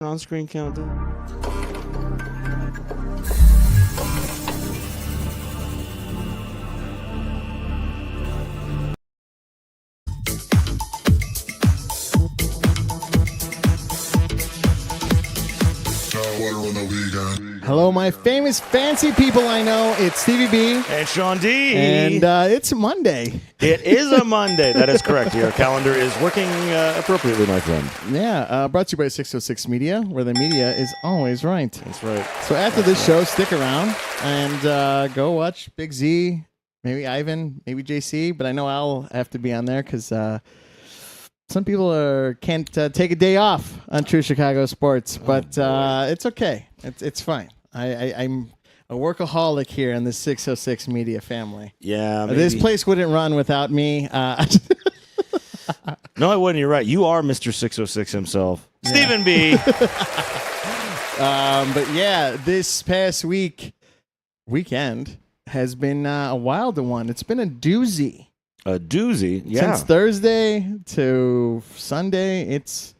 On-screen countdown. Hello, my famous fancy people I know. It's Stevie B. And Sean D. And it's Monday. It is a Monday. That is correct. Your calendar is working appropriately, my friend. Yeah, brought to you by 606 Media, where the media is always right. That's right. So after this show, stick around and go watch Big Z, maybe Ivan, maybe JC, but I know I'll have to be on there because some people can't take a day off on True Chicago Sports, but it's okay. It's fine. I'm a workaholic here in the 606 Media family. Yeah. Maybe. This place wouldn't run without me. No, I wouldn't. You're right. You are Mr. 606 himself. Yeah. Stephen B. But yeah, this past weekend has been a wild one. It's been a doozy. A doozy? Yeah. Since Thursday to Sunday, it's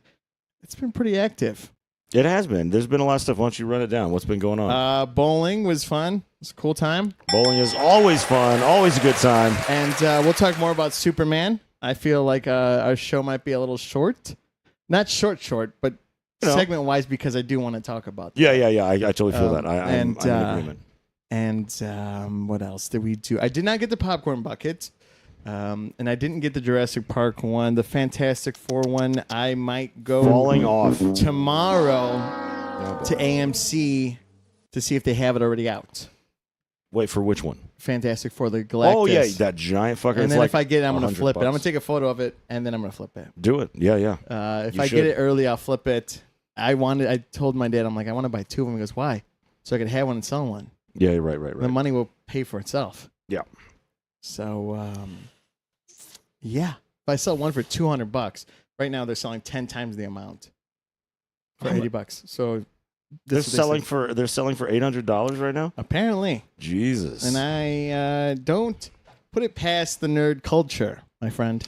been pretty active. It has been. There's been a lot of stuff. Why don't you run it down? What's been going on? Bowling was fun. It's a cool time. Bowling is always fun. Always a good time. And we'll talk more about Superman. I feel like our show might be a little short. Not short, but segment-wise because I do want to talk about that. Yeah. I totally feel that. I'm in agreement. And what else did we do? I did not get the popcorn bucket. And I didn't get the Jurassic Park one, the Fantastic Four one. I might go falling off tomorrow to AMC to see if they have it already out. Wait, for which one? Fantastic Four, the Galactus. Oh yeah, that giant fucker. And it's then like if I get it, I'm gonna flip $100. it. I'm gonna take a photo of it and then I'm gonna flip it. Do it. Yeah. If I get it early, I'll flip it. I told my dad, I'm like, I want to buy two of them. He goes, why? So I could have one and sell one. Yeah, right. The money will pay for itself. Yeah. So, yeah. If I sell one for $200, right now they're selling 10 times the amount for $80. So they're selling for $800 right now. Apparently. Jesus. And I don't put it past the nerd culture, my friend.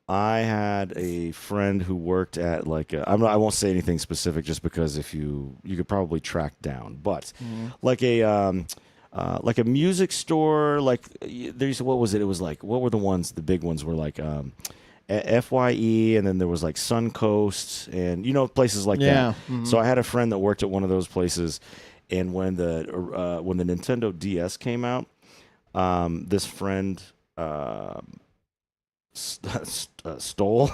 I had a friend who worked at I won't say anything specific just because if you could probably track down, but like a music store, there's what was it? It was like, what were the big ones were like FYE, and then there was like Suncoast and places like that. Mm-hmm. So I had a friend that worked at one of those places, and when the Nintendo DS came out, this friend stole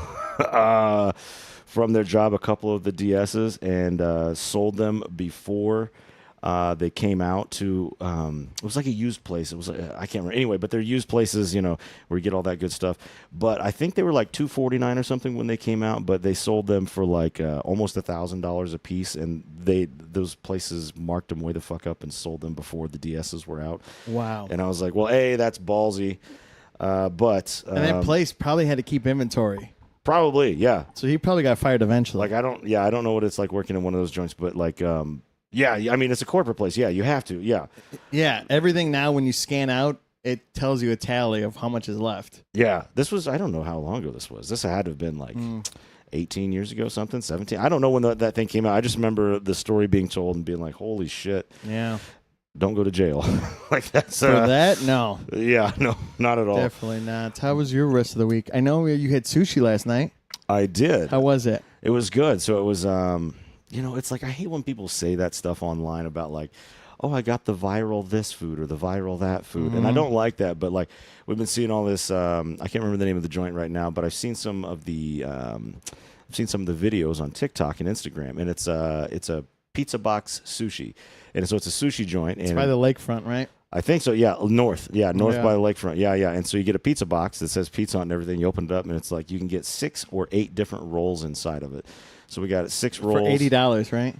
from their job a couple of the DSs and sold them before they came out to it was like a used place. It was I can't remember anyway, but they're used places, where you get all that good stuff. But I think they were like $249 or something when they came out, but they sold them for like almost $1,000 a piece, and those places marked them way the fuck up and sold them before the DSs were out. Wow. And I was like, well, hey, that's ballsy. But and that place probably had to keep inventory. Probably, yeah. So he probably got fired eventually. I don't know what it's like working in one of those joints, but yeah, I mean, it's a corporate place. Yeah, you have to. Yeah. Yeah, everything now when you scan out, it tells you a tally of how much is left. Yeah, this was, I don't know how long ago this was. This had to have been 18 years ago, something, 17. I don't know when that thing came out. I just remember the story being told and being like, holy shit. Yeah. Don't go to jail. That's for that? No. Yeah, no, not at all. Definitely not. How was your rest of the week? I know you had sushi last night. I did. How was it? It was good. So it was, it's like I hate when people say that stuff online about like, oh, I got the viral this food or the viral that food. Mm-hmm. And I don't like that. But like we've been seeing all this. I can't remember the name of the joint right now, but I've seen some of the videos on TikTok and Instagram, and it's a pizza box sushi. And so it's a sushi joint. It's by the lakefront, right? I think so, yeah. North by the lakefront. Yeah. And so you get a pizza box that says pizza on it and everything. You open it up, and it's like you can get 6 or 8 different rolls inside of it. So we got 6 rolls. For $80, right?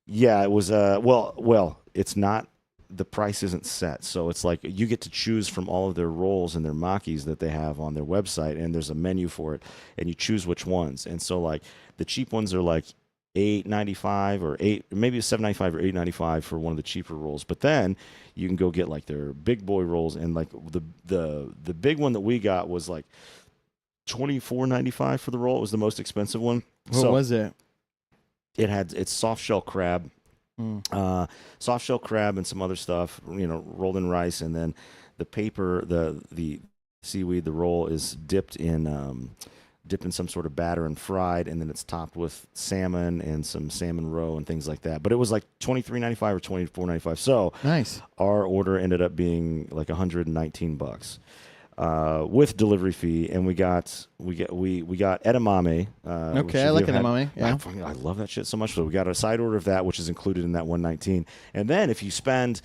Yeah, it was, well, it's not, the price isn't set. So it's like you get to choose from all of their rolls and their makis that they have on their website, and there's a menu for it, and you choose which ones. And so like the cheap ones are like $8.95 or maybe $7.95 or $8.95 for one of the cheaper rolls. But then you can go get like their big boy rolls, and like the big one that we got was like $24.95 for the roll. It was the most expensive one. What was it? It's soft shell crab, Mm. soft shell crab, and some other stuff. Rolled in rice, and then the paper, the seaweed, the roll is dipped in some sort of batter and fried, and then it's topped with salmon and some salmon roe and things like that. But it was like $23.95 or $24.95. So Nice. our order ended up being like $119 with delivery fee, and we got edamame. Okay, I like edamame. Yeah. I love that shit so much. So we got a side order of that, which is included in that 119. And then if you spend,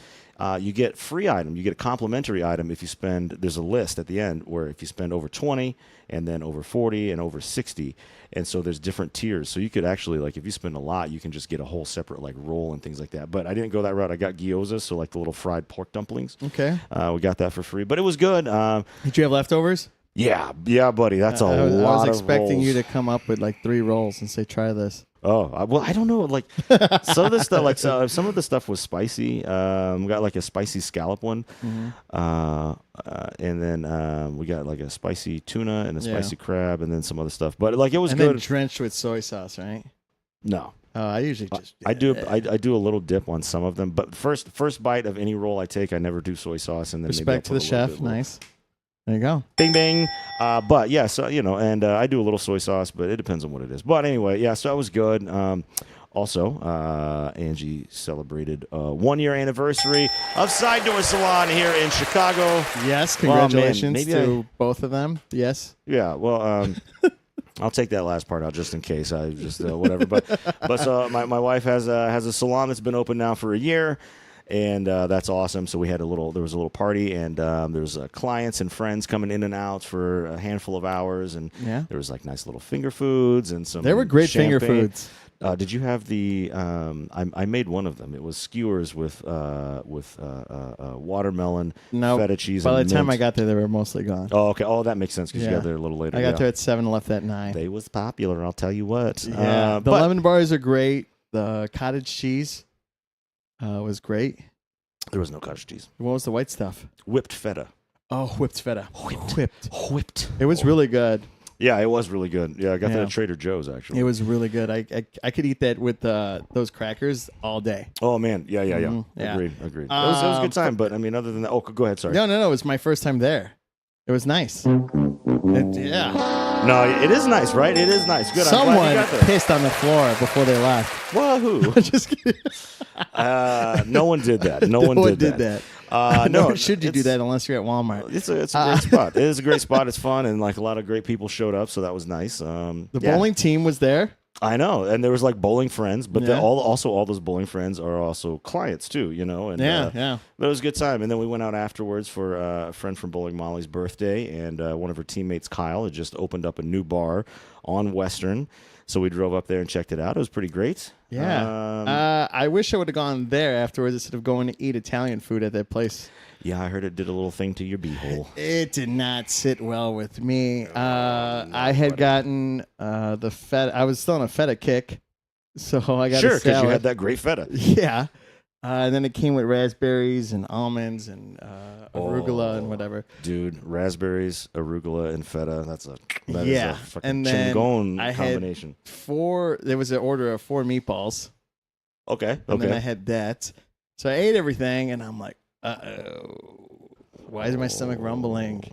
you get free item. You get a complimentary item if you spend. There's a list at the end where if you spend over 20, and then over 40, and over 60, and so there's different tiers. So you could actually, like, if you spend a lot, you can just get a whole separate like roll and things like that. But I didn't go that route. I got gyoza, so like the little fried pork dumplings. Okay. We got that for free, but it was good. Did you have leftovers? Yeah, buddy. That's a I lot was of expecting rolls. you to come up with like 3 rolls and say, "Try this." Oh, well, I don't know. Like some of the stuff, some of the stuff was spicy. We got like a spicy scallop one, and then we got like a spicy tuna and a Yeah. spicy crab, and then some other stuff. But like it was And good. then drenched with soy sauce, right? No, Oh, I usually just. I do. I do a little dip on some of them, but first bite of any roll I take, I never do soy sauce, and then maybe I'll Respect to put the a little chef. bit more. Nice. There you go. Bing bing. But yeah, so and I do a little soy sauce, but it depends on what it is. But anyway, yeah, so that was good. Also, Angie celebrated 1-year anniversary of Side Door Salon here in Chicago. Yes, Well, man, congratulations maybe to both of them. Yes. Yeah, well, I'll take that last part out just in case. I just whatever. But so my wife has a salon that's been open now for a year. And that's awesome. So there was a little party, and there was clients and friends coming in and out for a handful of hours, and Yeah. there was like nice little finger foods and some. They were great finger champagne. foods. Did you have the? I made one of them. It was skewers with watermelon, No. feta cheese. By and the time mint. I got there, they were mostly gone. Oh, okay. Oh, that makes sense because you Yeah. got there a little later. I got yeah. there at 7 and left at 9. They was popular. I'll tell you what. Yeah. The but lemon bars are great. The cottage cheese was great. there was no cottage cheese. What was the white stuff? Whipped feta. Oh, whipped feta. Whipped. It Oh. was really good. Yeah, it was really good. Yeah, I got that Yeah. at Trader Joe's actually. It was really good. I could eat that with those crackers all day. Oh man, yeah. Mhm, yeah. Agreed. It was a good time, but I mean, other than that, go ahead. Sorry. No. It was my first time there. It was nice. Yeah. No, it is nice, right? It is nice. Good. I'm glad Someone you got there. pissed on the floor before they left. Wahoo! Just kidding. No one did that. No one did that. Nor should you do it's- that unless you're at Walmart. It's a great spot. It is a great spot. It's fun, and like a lot of great people showed up, so that was nice. The Yeah. bowling team was there. I know, and there was like bowling friends, but Yeah. all those bowling friends are also clients too, you know. And Yeah. but it was a good time. And then we went out afterwards for a friend from Bowling Molly's birthday, and one of her teammates, Kyle, had just opened up a new bar on Western, so we drove up there and checked it out. It was pretty great. Yeah. I wish I would have gone there afterwards instead of going to eat Italian food at that place. Yeah, I heard it did a little thing to your beehole. It did not sit well with me. I had gotten the feta. I was still on a feta kick, so I got Sure, a because you salad. had that great feta. Yeah. And then it came with raspberries and almonds and arugula and whatever. Dude, raspberries, arugula, and feta. That is Yeah, a fucking and then chingon I had combination. There was an order of 4 meatballs, Okay, and then I okay. had that. So I ate everything, and I'm like, uh-oh. Why is my stomach rumbling?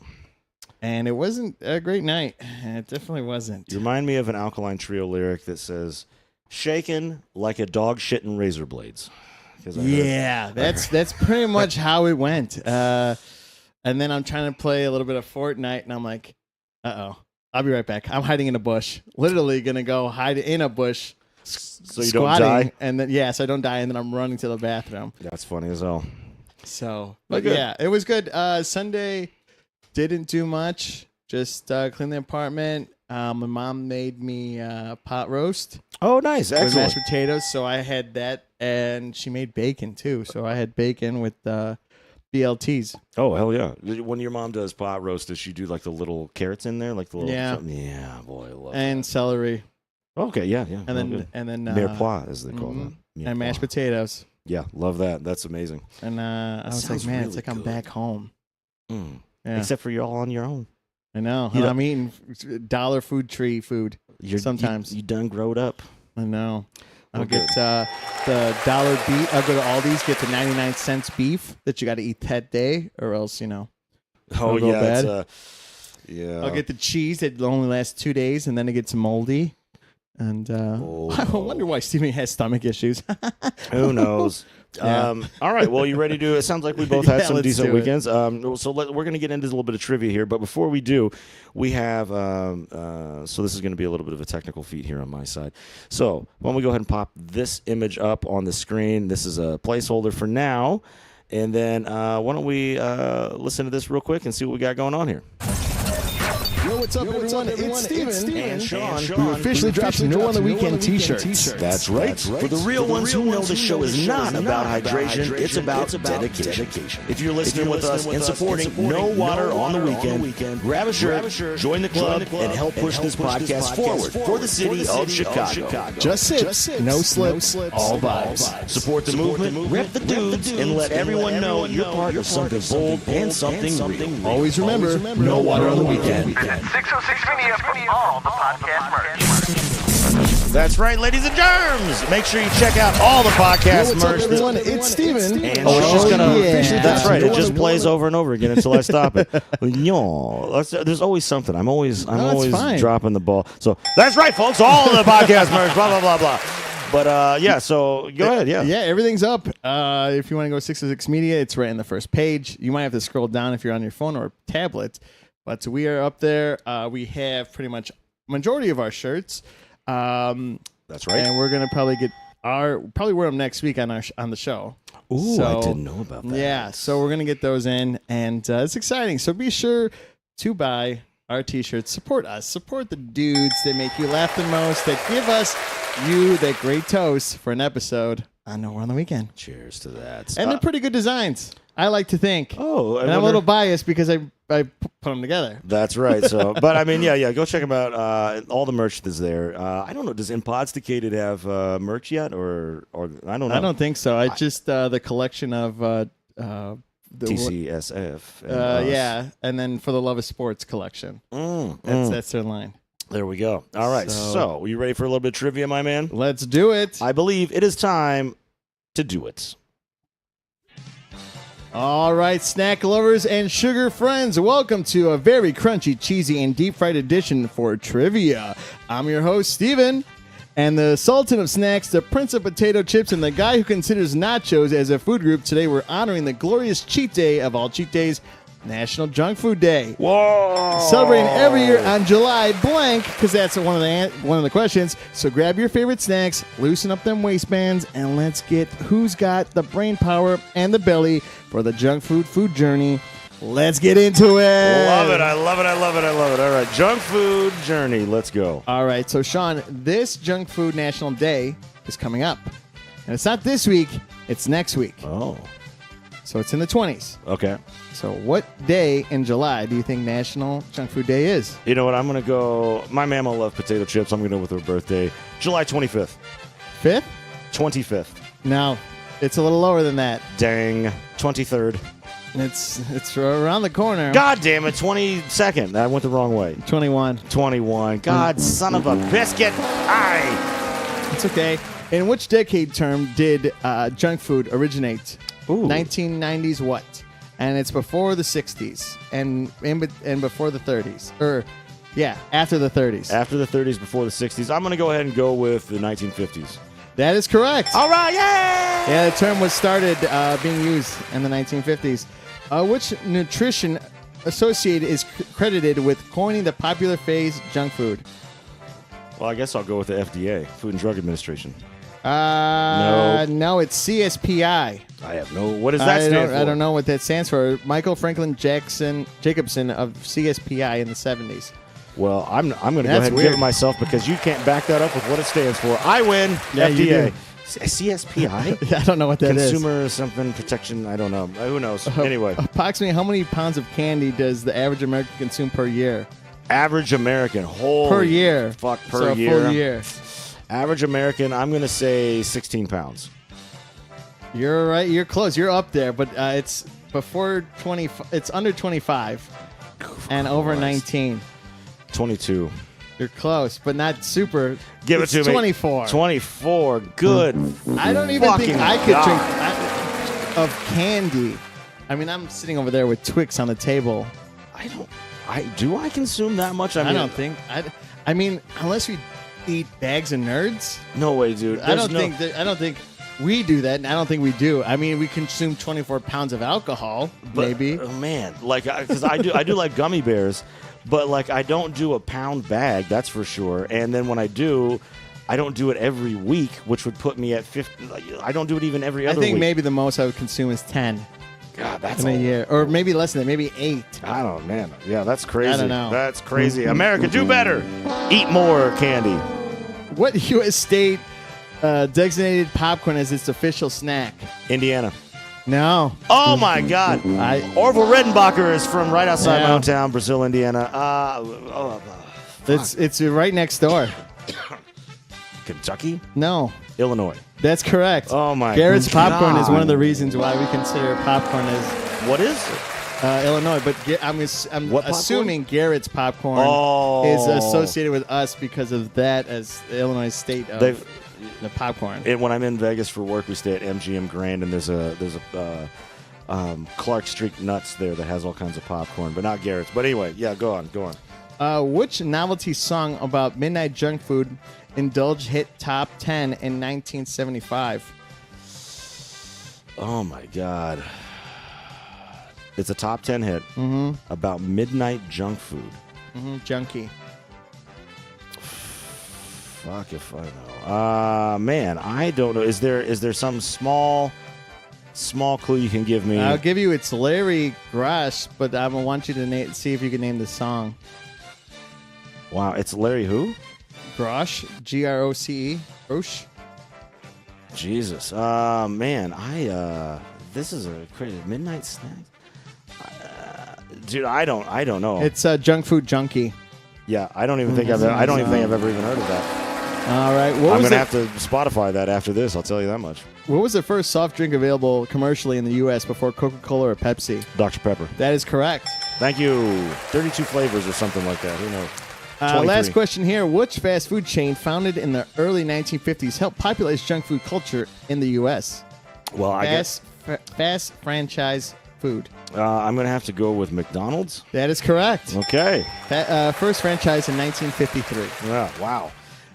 And it wasn't a great night. It definitely wasn't. You remind me of an Alkaline Trio lyric that says, shaken like a dog shitting razor blades. 'Cause I heard- Yeah, that's pretty much how it went. And then I'm trying to play a little bit of Fortnite, and I'm like, uh-oh. I'll be right back. I'm hiding in a bush. Literally going to go hide in a bush. So you squatting, don't die? And then, so I don't die, and then I'm running to the bathroom. That's funny as hell. So, But but good. yeah, it was good. Sunday, didn't do much. Just clean the apartment. My mom made me pot roast Oh, nice. with Excellent. mashed potatoes, so I had that, and she made bacon too. So I had bacon with BLTs. Oh, hell yeah. When your mom does pot roast, does she do like the little carrots in there? Like the little. Yeah. Yeah, boy, I love And celery, that. Okay, yeah. and then Mirepoix, as they call mhm. that. and mashed Mirepoix. potatoes. Yeah, love that. That's amazing. And I was like, sounds man, it's really like I'm good. back home. Mm. Yeah, Except for you're all on your own. I know. You And know- I'm eating Dollar Food Tree food. You're, Sometimes. You done growed up. I know. I'll We're get good. the dollar beef. I'll go to Aldi's, get the 99 cents beef that you got to eat that day, or else, Oh it'll go yeah, bad. yeah. I'll get the cheese that only lasts 2 days, and then it gets moldy. And I wonder why Steven has stomach issues. Who knows? Yeah. All right. Well, you ready to? It sounds like we both had Yeah, some let's decent do it. weekends. We're going to get into a little bit of trivia here, but before we do, we have. So this is going to be a little bit of a technical feat here on my side. So why don't we go ahead and pop this image up on the screen? This is a placeholder for now, and then why don't we listen to this real quick and see what we got going on here? Yo, what's up, everyone? It's Steven. And Sean. We officially dropped No on the Weekend t-shirts. That's right. For the real ones who know the show is not about hydration, it's about dedication. If you're listening with us and supporting No Water on the Weekend, grab a shirt, join the club, and help push this podcast forward for the city of Chicago. Just sips, no slips, all vibes. Support the movement, rep the dudes, and let everyone know you're part of something bold and something real. Always remember, no water on the weekend. 606 Media for all the podcast merch. That's right, ladies and germs. Make sure you check out all the podcast What's up, merch. everyone? It's Steven. And it's just gonna. yeah. That's right. It just plays over and over again until I stop it. There's always something. I'm always fine. dropping the ball. So that's right, folks. All of the podcast merch. Blah blah blah blah. But yeah. So go ahead. Yeah. Yeah, everything's up. If you want to go 606 Media, it's right in the first page. You might have to scroll down if you're on your phone or tablet. But we are up there. We have pretty much majority of our shirts. That's right. And we're gonna probably wear them next week on the show. Ooh, So, I didn't know about that. Yeah, so we're gonna get those in, and it's exciting. So be sure to buy our t-shirts. Support us. Support the dudes that make you laugh the most. That give us that great toast for an episode on No More on the Weekend. Cheers to that. And they're pretty good designs, I like to think. Oh, and I'm a little biased because I put them together. That's right. So, but I mean, yeah, go check them out. All the merch that's there. I don't know. Does Impodsticated have merch yet, or I don't know. I don't think so. I just the collection of the TCSF. And us. yeah, and then For the Love of Sports collection. That's their line. There we go. All right. So, you ready for a little bit of trivia, my man? Let's do it. I believe it is time to do it. All right, snack lovers and sugar friends, welcome to a very crunchy, cheesy, and deep fried edition for trivia. I'm your host, Steven, and the Sultan of Snacks, the Prince of Potato Chips, and the guy who considers nachos as a food group. Today we're honoring the glorious cheat day of all cheat days, National Junk Food Day. Whoa! Celebrating every year on July blank, because that's one of the questions. So grab your favorite snacks, loosen up them waistbands, and let's get who's got the brain power and the belly for the junk food journey. Let's get into it. Love it. I love it. I love it. I love it. All right. Junk food journey. Let's go. All right. So, Sean, this Junk Food National Day is coming up. And it's not this week, it's next week. Oh. So it's in the 20s. Okay. So what day in July do you think National Junk Food Day is? You know what? I'm going to go. My mama loves potato chips. I'm going to go with her birthday. July 25th. 5th? 25th. No, it's a little lower than that. Dang. 23rd. It's around the corner. God damn it. 22nd. I went the wrong way. 21. 21. God, son of a biscuit. Aye. It's okay. In which decade term did junk food originate? Ooh. 1990s what? And it's before the 60s and before the 30s. After the 30s. After the 30s, before the 60s. I'm going to go ahead and go with the 1950s. That is correct. All right. Yay! Yeah, the term was started being used in the 1950s. Which nutrition associated is credited with coining the popular phrase junk food? Well, I guess I'll go with the FDA, Food and Drug Administration. No, it's CSPI. I have no. What does that stand for? I don't know what that stands for. Michael Franklin Jacobson of CSPI in the 70s. Well, I'm going to go That's ahead and weird. give it myself because you can't back that up with what it stands for. I win. Yeah, you FDA. do. CSPI? I don't know what that is. Consumer something protection. I don't know. Who knows? Anyway, Approximately how many pounds of candy does the average American consume per year? average American. Holy Per year. Fuck, per So a year. full year. Average American, I'm going to say 16 pounds. You're right. You're close. You're up there, but it's before 20. It's under 25 and over 19. 22. You're close, but not super. Give It's it to me. 24. 24. Good. I don't even think fucking I could God. drink of candy. I mean, I'm sitting over there with Twix on the table. Do I consume that much? I don't think. I mean, unless we eat bags of nerds, No way, dude. I don't think we do that, and I don't think we do. I mean, we consume 24 pounds of alcohol, maybe. Oh, man, like because I do like gummy bears, but like I don't do a pound bag. That's for sure. And then when I do, I don't do it every week, which would put me at 50. Like, I don't do it even every I other think week. maybe the most I would consume is 10 God, that's in a year, or maybe less than that, maybe 8. I don't, man. Yeah, that's crazy. I don't know. That's crazy. America, do better. Eat more candy. What U.S. state designated popcorn as its official snack? Indiana. No. Oh my God. Orville Redenbacher is from right outside Yeah. my hometown, Brazil, Indiana. It's right next door. Kentucky, No. Illinois. That's correct. Oh, my Garrett's popcorn is God. one of the reasons why we consider popcorn as What is? Illinois. But I'm What popcorn? assuming Garrett's popcorn Oh. is associated with us because of that as the Illinois state of They've- the popcorn. When I'm in Vegas for work, we stay at MGM Grand, and there's a Clark Street Nuts there that has all kinds of popcorn, but not Garrett's. But anyway, yeah, go on. Which novelty song about midnight junk food indulged hit top 10 in 1975? Oh my God. It's a top 10 hit about midnight junk food. Junkie. Fuck if I know. Man, I don't know. Is there some small clue you can give me? I'll give you it's Larry Grosh, but I want you to see if you can name the song. Wow, it's Larry who? Grosh, Groce, Grosh. Jesus. Man, this is a crazy midnight snack. Dude, I don't know. It's Junk Food Junkie. Yeah, I don't even think I've ever even heard of that. All right. I'm gonna have to Spotify that after this. I'll tell you that much. What was the first soft drink available commercially in the U.S. before Coca-Cola or Pepsi? Dr. Pepper. That is correct. Thank you. 32 flavors or something like that. Who knows? 23. Last question here. Which fast food chain founded in the early 1950s helped popularize junk food culture in the U.S.? Well, I guess Fast franchise food. I'm gonna have to go with McDonald's. That is correct. Okay. First franchise in 1953. Yeah. Wow.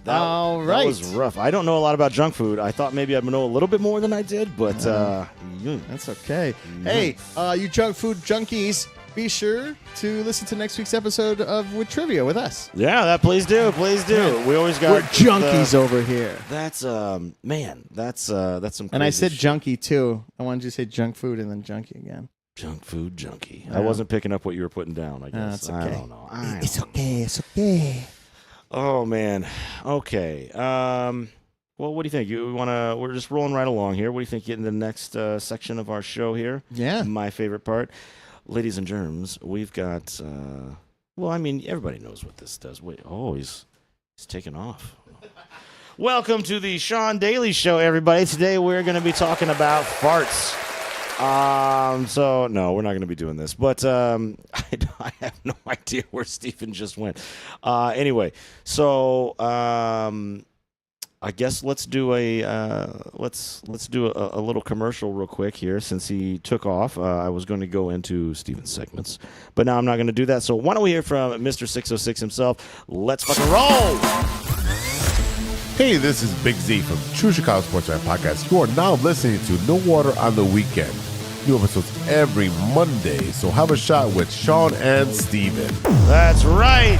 All That right. was rough. I don't know a lot about junk food. I thought maybe I'd know a little bit more than I did, but That's okay. Hey, you junk food junkies, be sure to listen to next week's episode of With Trivia with us. yeah, please do. Yeah. We always got We're junkies over here. That's man, that's some. Crazy And I said shit. junkie too. I wanted you to say junk food and then junkie again. Junk food junkie. Yeah. I wasn't picking up what you were putting down. I guess. it's okay. I don't know. It's okay. It's okay. Oh man. Okay. Well, what do you think? We're just rolling right along here. What do you think? Getting the next section of our show here. Yeah. My favorite part, ladies and germs. We've got. Well, I mean, everybody knows what this does. Wait. Oh, he's taking off. Welcome to the Sean Daly Show, everybody. Today we're going to be talking about farts. So no, we're not going to be doing this, but I have no idea where Stephen just went. Anyway, so I guess let's do a little commercial real quick here since he took off. I was going to go into Stephen's segments, but now I'm not going to do that. So why don't we hear from Mr. 606 himself? Let's fucking roll. Hey, this is Big Z from True Chicago Sports Fan Podcast. You are now listening to No Water on the Weekend. New episodes every Monday, so have a shot with Sean and Steven. That's right.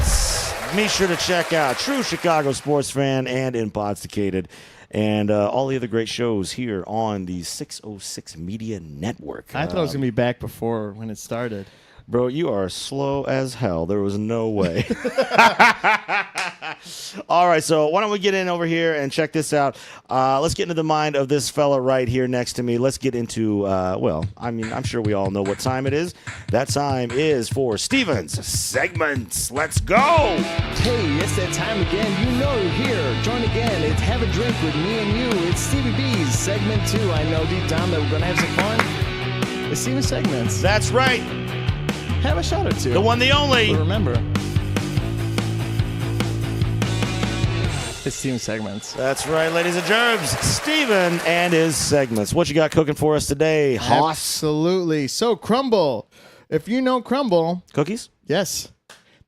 Be sure to check out True Chicago Sports Fan and Impodsticated and all the other great shows here on the 606 Media Network. I thought I was going to be back before when it started. Bro, you are slow as hell. There was no way. All right, so why don't we get in over here and check this out. Let's get into the mind of this fella right here next to me. Let's get into, well, I mean, I'm sure we all know what time it is. That time is for Steven's segments. Let's go. Hey, it's that time again. You know you're here. Join again. It's Have a Drink with me and you. It's Stevie B's segment 2. I know deep down that we're going to have some fun. It's Steven's segments. That's right. Have a shot or two. The one, the only. But remember, It's Steam segments. That's right, ladies and germs. Steven and his segments. What you got cooking for us today, Hoss? Absolutely. So, Crumble. If you know Crumble, Cookies? yes,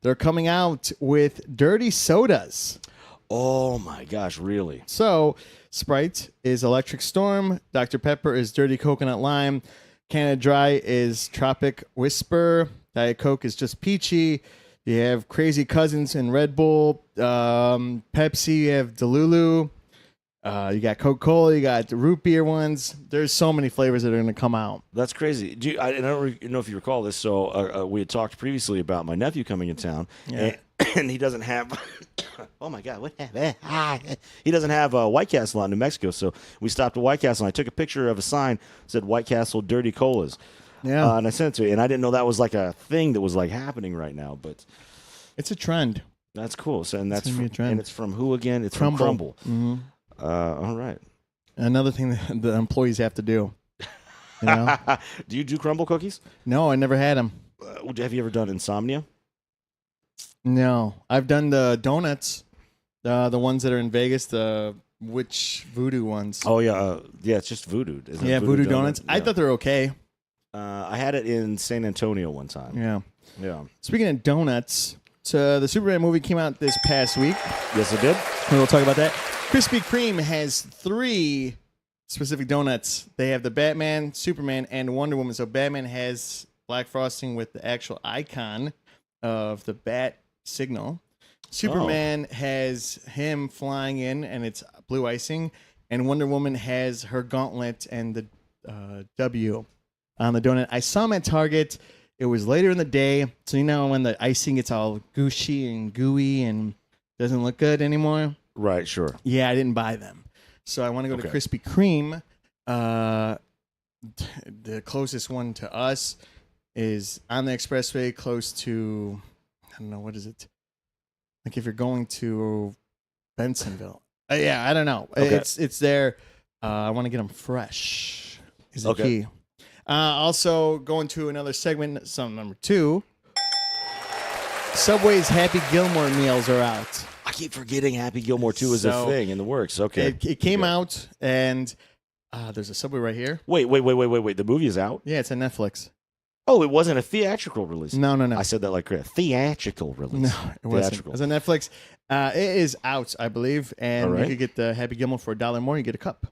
they're coming out with dirty sodas. Oh my gosh, really? So, Sprite is Electric Storm. Dr. Pepper is Dirty Coconut Lime. Canada Dry is Tropic Whisper. Diet Coke is just Peachy. You have Crazy Cousins and Red Bull. Pepsi, you have Delulu. You got Coca-Cola. You got the root beer ones. There's so many flavors that are going to come out. That's crazy. I don't know if you recall this. So we had talked previously about my nephew coming in town, and he doesn't have. Oh my God! What happened? He doesn't have White Castle out in New Mexico, so we stopped at White Castle. And I took a picture of a sign that said White Castle Dirty Colas. Yeah. And I sent it to you, and I didn't know that was like a thing that was like happening right now, but It's a trend. that's cool. So and that's gonna be a trend. and it's from who again? It's Crumble. from Crumble. Mhm. All right. Another thing that the employees have to do. You know? Do you do crumble cookies? No, I never had them. Have you ever done insomnia? No, I've done the donuts, the ones that are in Vegas, the witch voodoo ones. Oh yeah, yeah. It's just voodoo. Isn't it? yeah, voodoo donut? donuts. I Yeah. thought they were okay. I had it in San Antonio one time. Yeah. Yeah. Speaking of donuts, so the Superman movie came out this past week. Yes, it did. We'll talk about that. Krispy Kreme has 3 specific donuts. They have the Batman, Superman, and Wonder Woman. So Batman has black frosting with the actual icon of the bat signal. Superman has him flying in, and it's blue icing. And Wonder Woman has her gauntlet and the W on the donut. I saw them at Target. It was later in the day, so you know when the icing gets all gushy and gooey and doesn't look good anymore. Right. Sure. Yeah, I didn't buy them. So I want to go to Okay. Krispy Kreme. The closest one to us is on the expressway close to, I don't know, what is it? Like if you're going to Bensonville. Yeah, I don't know. Okay. It's there. I want to get them fresh is the Okay. key. Also going to another segment, number 2. Subway's Happy Gilmore meals are out. I keep forgetting Happy Gilmore 2 is So, a thing in the works. Okay. It came Okay. out, and there's a Subway right here. Wait. The movie is out? Yeah, it's on Netflix. Oh, it wasn't a theatrical release. No. I said that like a theatrical release. No, it wasn't. Theatrical. It's on Netflix. It is out, I believe, and All right. you could get the Happy Gilmore for $1 more. You get a cup.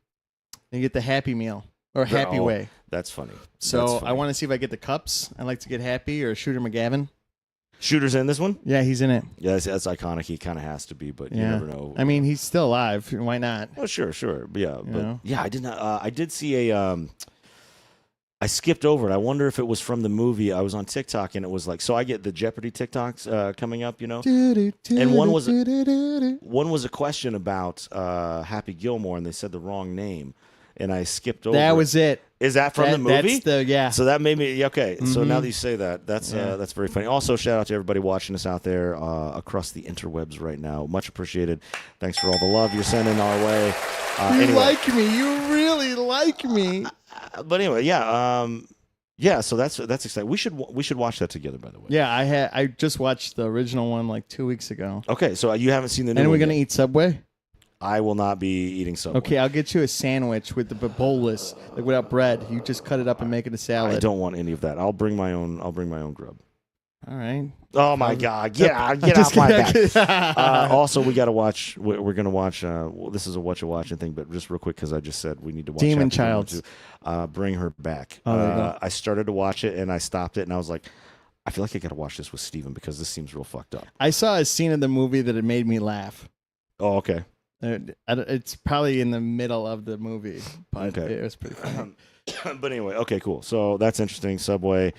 And you get the Happy Meal or The- Happy oh, Way. That's funny. So That's funny. I want to see if I get the cups. I like to get Happy or Shooter McGavin. Shooter's in this one? Yeah, he's in it. Yeah, that's iconic. He kind of has to be, but you Yeah. never know. I mean, he's still alive. Why not? Oh, sure. But yeah, know? I did not. I did see a. I skipped over it. I wonder if it was from the movie. I was on TikTok and it was like, so I get the Jeopardy TikToks coming up, you know. And one was a question about Happy Gilmore, and they said the wrong name, and I skipped over. That it. was it. Is that from the movie? That's So that made me okay. So Mhm. now that you say that, that's very funny. Also, shout out to everybody watching us out there across the interwebs right now. Much appreciated. Thanks for all the love you're sending our way. You Anyway, like me. You really like me. but anyway, yeah. So that's exciting. We should watch that together. By the way. Yeah, I just watched the original one like 2 weeks ago. Okay, so you haven't seen the new And one we're gonna yet. eat Subway. I will not be eating Subway. Okay, I'll get you a sandwich with the bolus, like without bread. You just cut it up and make it a salad. I don't want any of that. I'll bring my own grub. All right. Oh my God! Get off my back. Also, we got to watch. We're gonna watch. This is a watching thing, but just real quick because I just said we need to watch Demon Happy Gilmore Childs. too. Bring her back. Oh, there you go. I started to watch it and I stopped it and I was like, I feel like I got to watch this with Steven because this seems real fucked up. I saw a scene in the movie that it made me laugh. Oh, okay. It's probably in the middle of the movie, but Okay. it was pretty funny. But anyway, okay, cool. So that's interesting. Subway,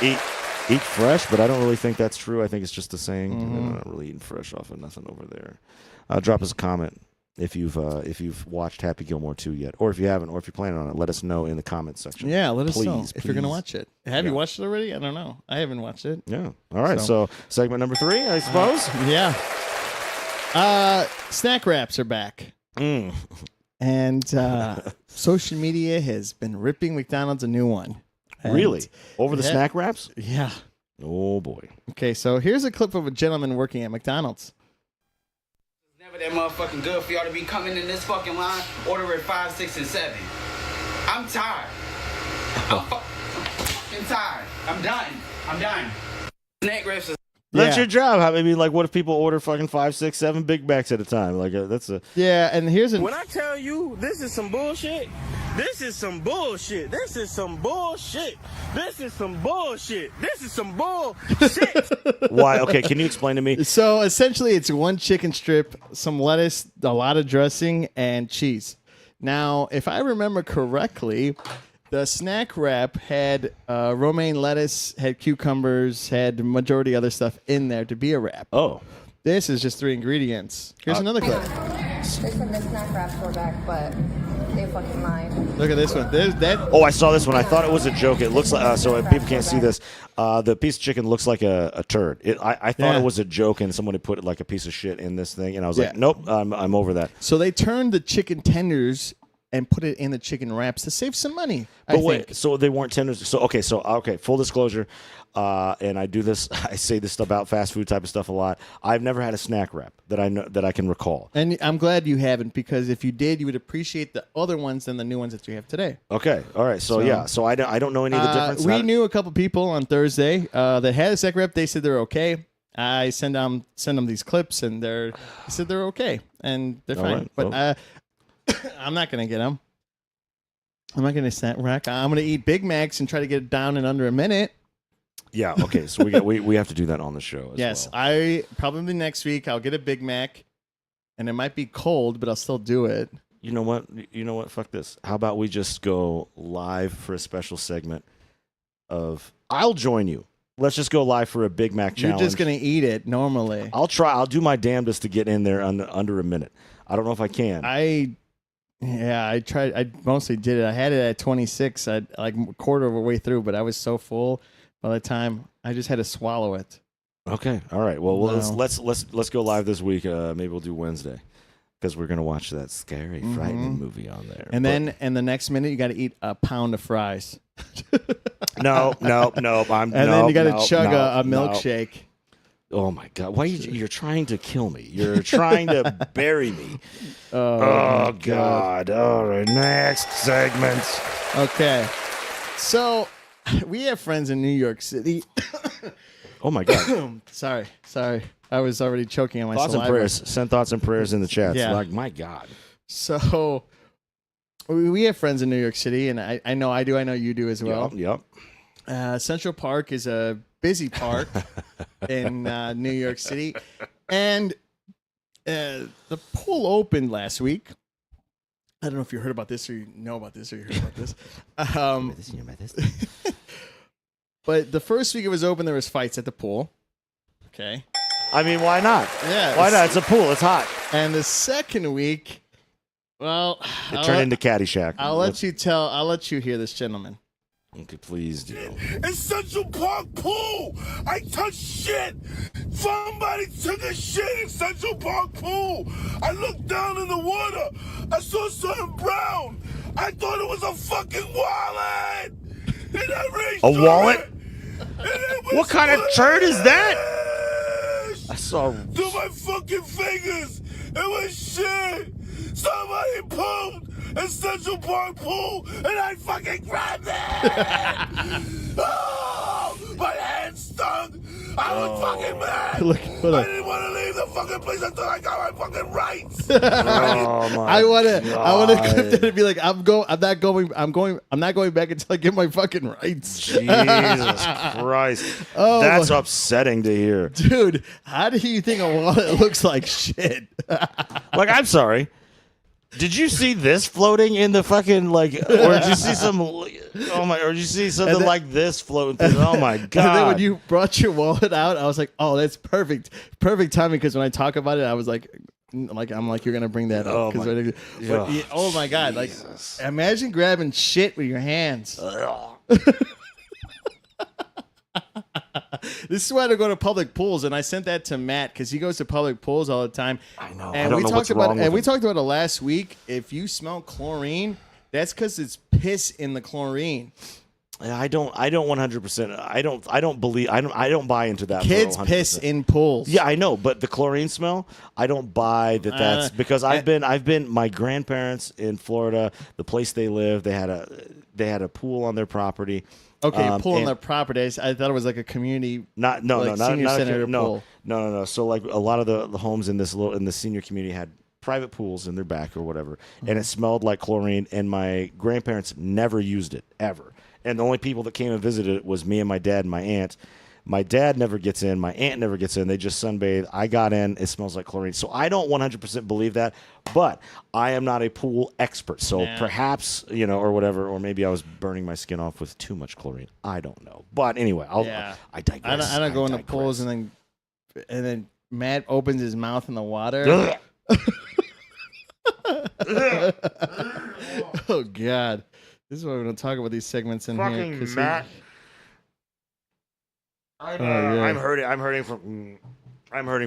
eat fresh, but I don't really think that's true. I think it's just the saying. They're not really eating fresh off of nothing over there. Drop us a comment if you've watched Happy Gilmore 2 yet, or if you haven't, or if you're planning on it. Let us know in the comment section. Yeah, let us know Please, if you're gonna please. watch it. Have you Yeah. watched it already? I don't know. I haven't watched it. Yeah. All right. So- So segment number 3, I suppose. Yeah. Snack wraps are back. Mm. And social media has been ripping McDonald's a new one. And- Really? Over the Yeah. snack wraps? Yeah. Oh boy. Okay, so here's a clip of a gentleman working at McDonald's. That motherfucking good for y'all to be coming in this fucking line, ordering 5, 6, and 7. I'm tired. I'm fucking tired. I'm done. Snack wraps. That's Yeah. your job. I mean, like, what if people order fucking 5, 6, 7 Big Macs at a time? Like, that's a Yeah, and here's When I tell you this is some bullshit, this is some bullshit. This is some bullshit. This is some bullshit. This is some bullshit. why. Okay, can you explain to me? so essentially it's one chicken strip, some lettuce, a lot of dressing, and cheese. Now, if I remember correctly, the snack wrap had romaine lettuce, had cucumbers, had the majority other stuff in there to be a wrap. Oh, This is just 3 ingredients. Here's another clip. They said the snack wraps were back, but they fucking lied. Look at this one. There's that. oh, I saw this one. I thought it was a joke. It looks like so people can't see this. The piece of chicken looks like a turd. I thought Yeah. it was a joke, and someone had put like a piece of shit in this thing, and I was Yeah. like, nope, I'm over that. So they turned the chicken tenders and put it in the chicken wraps to save some money. But I wait, think. so they weren't tenders. So okay. Full disclosure, and I do this. I say this about fast food type of stuff a lot. I've never had a snack wrap that I know that I can recall. And I'm glad you haven't, because if you did, you would appreciate the other ones than the new ones that you have today. Okay, all right. So yeah, so I don't know any of the difference. We knew a couple people on Thursday that had a snack wrap. They said they're okay. I send them these clips, and they said they're okay and they're All fine. right, But well. I'm not gonna get them. I'm not gonna snack rack. I'm gonna eat Big Macs and try to get it down in under a minute. Yeah. Okay. So we have to do that on the show. Yes, well. I probably next week I'll get a Big Mac, and it might be cold, but I'll still do it. You know what? Fuck this. How about we just go live for a special segment of I'll join you. Let's just go live for a Big Mac challenge. You're just gonna eat it normally. I'll try. I'll do my damnedest to get in there under a minute. I don't know if I can. I tried. I mostly did it. I had it at 26. I like a quarter of a way through, but I was so full by the time I just had to swallow it. Okay. All right. Well, No. let's go live this week. Maybe we'll do Wednesday because we're gonna watch that scary, frightening movie on there. And But- then in the next minute, you got to eat a pound of fries, no. and then you got to chug a milkshake. Oh my God! Why you're trying to kill me? You're trying to bury me. Oh, Oh God! All right, next segment. Okay, so we have friends in New York City. Oh my God! sorry, I was already choking on my Thoughts and saliva. prayers. Send thoughts and prayers in the chat. Yeah. Like my God. So we have friends in New York City, and I know I do. I know you do as well. Yep. Central Park is a busy park in New York City, and the pool opened last week. I don't know if you heard about this or you know about this or you heard about this. But the first week it was open, there was fights at the pool. Okay. I mean, why not? Yeah. Why not? It's a pool. It's hot. And the second week, well, It turned into Caddyshack. I'll let you hear this gentleman. Okay, please do. In Central Park pool, I touched shit. Somebody took a shit in Central Park pool. I looked down in the water. I saw something brown. I thought it was a fucking wallet. And I reached A for wallet? it, and it was What kind of turd is that? splash I saw. through my fucking fingers. It was shit. Somebody pooped in Central Park pool, and I fucking grabbed it. Oh, my hand stung. I was fucking mad. Look, hold I on. didn't want to leave the fucking place until I got my fucking rights. Oh my! I want to God. clip that and be like, I'm not going back until I get my fucking rights. Jesus Christ! Oh, That's my- upsetting to hear. Dude, how do you think a wallet looks like shit? Like, I'm sorry. Did you see this floating in the fucking or did you see some? Oh my! Or did you see something And then- like this floating? Through, oh my God! And then when you brought your wallet out, I was like, oh, that's perfect timing, because when I talk about it, I was like I'm like, you're gonna bring that up. Oh 'cause my- when- but yeah, oh my God! Like, imagine grabbing shit with your hands. This is why I don't go to public pools, and I sent that to Matt because he goes to public pools all the time. I know. And I don't we know talked what's about wrong and with we him. talked about it last week. If you smell chlorine, that's because it's piss in the chlorine. I don't 100%. I don't believe. I don't buy into that. Kids 100%. piss in pools. Yeah, I know, but the chlorine smell, I don't buy that. That's because I've been. My grandparents in Florida, the place they live, they had a pool on their property. Okay, pool on their property. I thought it was like a community. Not senior center no, pool. no. So like a lot of the homes in the senior community had private pools in their back or whatever, and it smelled like chlorine. And my grandparents never used it ever. And the only people that came and visited it was me and my dad and my aunt. My dad never gets in. My aunt never gets in. They just sunbathe. I got in. It smells like chlorine. So I don't 100% believe that. But I am not a pool expert. So perhaps, or whatever, or maybe I was burning my skin off with too much chlorine. I don't know. But anyway, I digress. I don't go into pools and then Matt opens his mouth in the water. Oh, God. This is why we don't talk about these segments in Fucking here. Matt. I'm hurting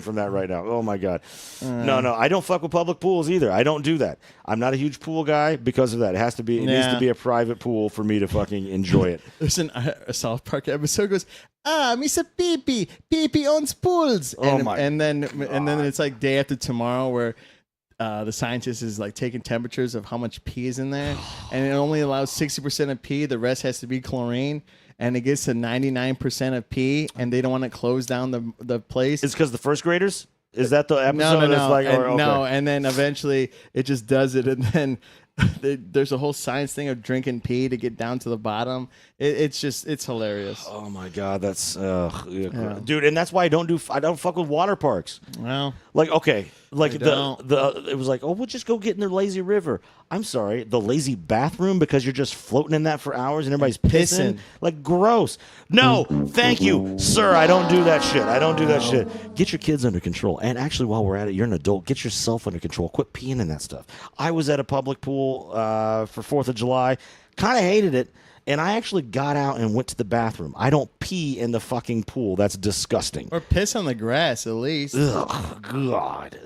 from that right now. Oh my God. No, I don't fuck with public pools either. I don't do that. I'm not a huge pool guy because of that. It needs to be a private pool for me to fucking enjoy it. There's a South Park episode goes, Mr. Pee owns pools. And then it's like day after tomorrow where the scientist is like taking temperatures of how much pee is in there, and it only allows 60% of pee. The rest has to be chlorine, and it gets to 99% of pee, and they don't want to close down the place. It's because the first graders? Is that the episode? No. It's like, No, and then eventually it just does it, and then there's a whole science thing of drinking pee to get down to the bottom. It's hilarious. Oh my God, that's dude, and that's why I don't fuck with water parks. Well, like it was like, oh, we'll just go get in the lazy river. I'm sorry, the lazy bathroom because you're just floating in that for hours and everybody's pissing. Like gross. No, thank you, sir. I don't do that shit. Get your kids under control. And actually, while we're at it, you're an adult. Get yourself under control. Quit peeing in that stuff. I was at a public pool for 4th of July. Kind of hated it. And I actually got out and went to the bathroom. I don't pee in the fucking pool. That's disgusting. or piss on the grass at least. Ugh, God.